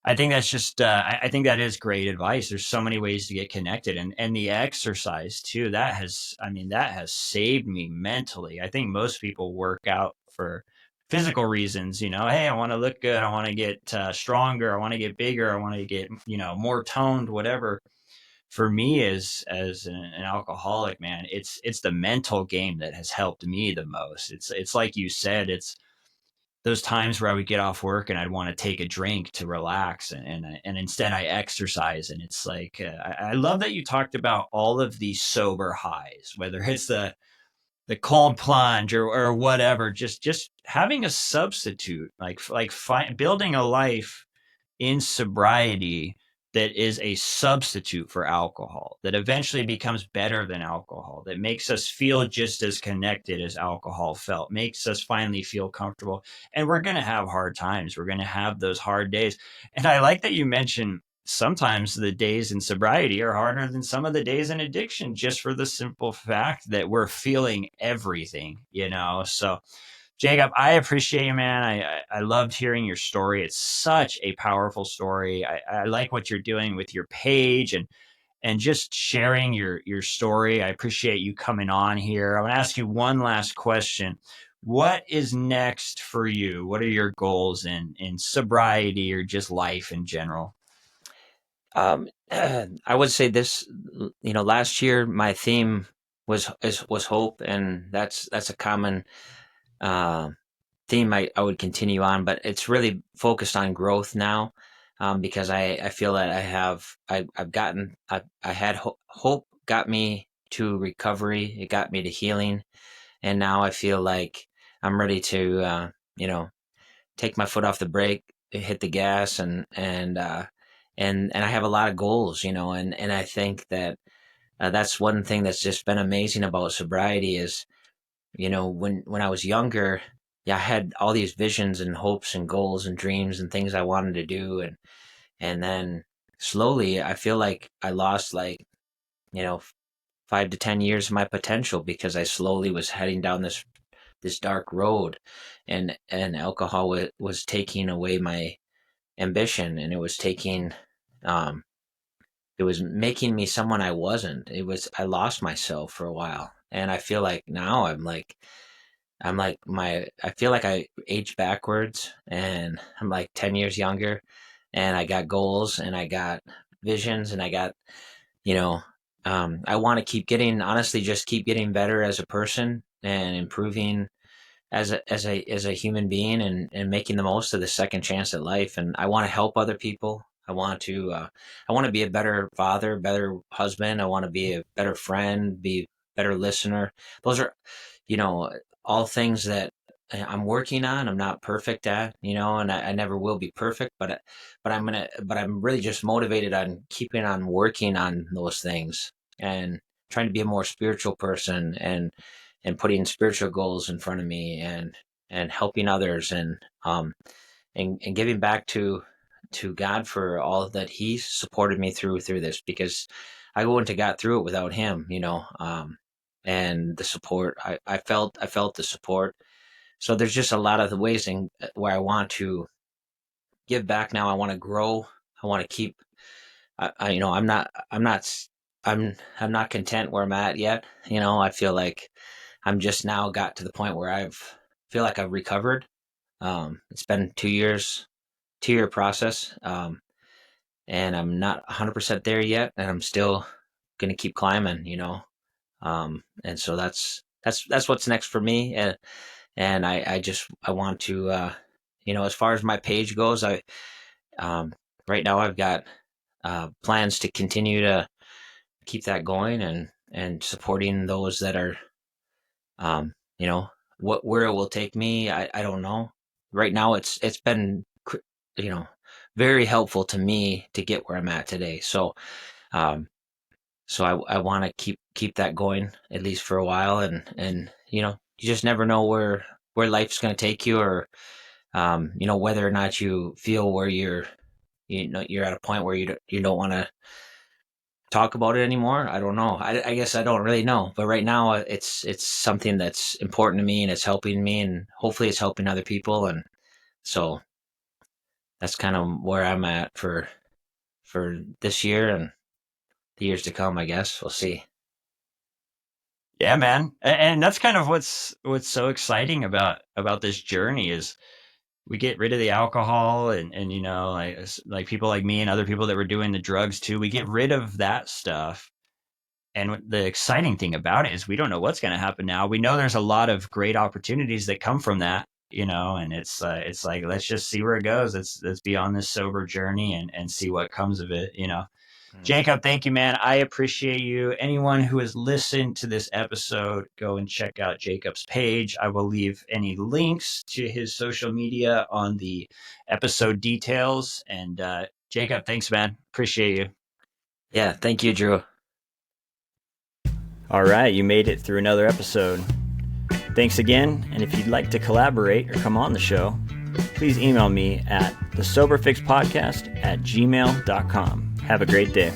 I think that's just, I think that is great advice. There's so many ways to get connected, and the exercise too. That has saved me mentally. I think most people work out for physical reasons. Hey, I want to look good. I want to get stronger. I want to get bigger. I want to get, more toned, whatever. For me, as an alcoholic, man, it's the mental game that has helped me the most. It's like you said, it's those times where I would get off work and I'd want to take a drink to relax, and instead I exercise. And it's like, I love that you talked about all of these sober highs, whether it's the cold plunge or whatever, just having a substitute, building a life in sobriety that is a substitute for alcohol, that eventually becomes better than alcohol, that makes us feel just as connected as alcohol felt, makes us finally feel comfortable. And we're going to have hard times. We're going to have those hard days. And I like that you mentioned sometimes the days in sobriety are harder than some of the days in addiction, just for the simple fact that we're feeling everything. So Jacob, I appreciate you, man. I loved hearing your story. It's such a powerful story. I like what you're doing with your page, and just sharing your story. I appreciate you coming on here. I want to ask you one last question. What is next for you? What are your goals in sobriety or just life in general? I would say this, last year my theme was hope, and that's a common uh, theme I would continue on, but it's really focused on growth now, because I feel that I had hope got me to recovery, it got me to healing, and now I feel like I'm ready to take my foot off the brake, hit the gas, and I have a lot of goals, and I think that that's one thing that's just been amazing about sobriety is, when I was younger. yeah, I had all these visions and hopes and goals and dreams and things I wanted to do, and then slowly I feel like I lost, like, you know, 5 to 10 years of my potential because I slowly was heading down this dark road, and alcohol was taking away my ambition, and um it was making me someone I wasn't. I lost myself for a while, and I feel like now I feel like I aged backwards, and I'm like 10 years younger, and I got goals and I got visions and I got, you know, I want to honestly, just keep getting better as a person and improving as a human being, and making the most of the second chance at life. And I want to help other people. I want to be a better father, better husband. I want to be a better friend, be a better listener. Those are, you know, all things that I'm working on. I'm not perfect at, and I never will be perfect, but I'm really just motivated on keeping on working on those things, and trying to be a more spiritual person, and putting spiritual goals in front of me, and helping others, and giving back to God for all that He supported me through this, because I wouldn't have got through it without Him, and the support I felt the support. So there's just a lot of the ways where I want to give back now. I want to grow. I want to keep. I'm not content where I'm at yet. I feel like I'm just now got to the point where feel like I've recovered. It's been 2 years, 2 year process. And I'm not 100% there yet, and I'm still going to keep climbing, and so that's what's next for me. And I want to, as far as my page goes, um, right now I've got plans to continue to keep that going, and supporting those that are, um, you know, where it will take me, I don't know. Right now, it's been, you know, very helpful to me to get where I'm at today. So, um, I want to keep that going, at least for a while, and you just never know where life's going to take you, or whether or not you feel where you're at a point where you don't want to talk about it anymore. I don't know. I guess I don't really know. But right now, it's something that's important to me, and it's helping me, and hopefully it's helping other people. And so that's kind of where I'm at for this year and the years to come, I guess. We'll see. Yeah, man. And that's kind of what's so exciting about this journey is we get rid of the alcohol, and like people like me and other people that were doing the drugs too, we get rid of that stuff. And the exciting thing about it is we don't know what's going to happen now. We know there's a lot of great opportunities that come from that, and it's like, let's just see where it goes. Let's be on this sober journey and see what comes of it. Jacob, thank you, man. I appreciate you. Anyone who has listened to this episode, go and check out Jacob's page. I will leave any links to his social media on the episode details. And Jacob, thanks, man. Appreciate you. Yeah, thank you, Drew. All right, you made it through another episode. Thanks again, and if you'd like to collaborate or come on the show, please email me at thesoberfixpodcast@gmail.com. Have a great day.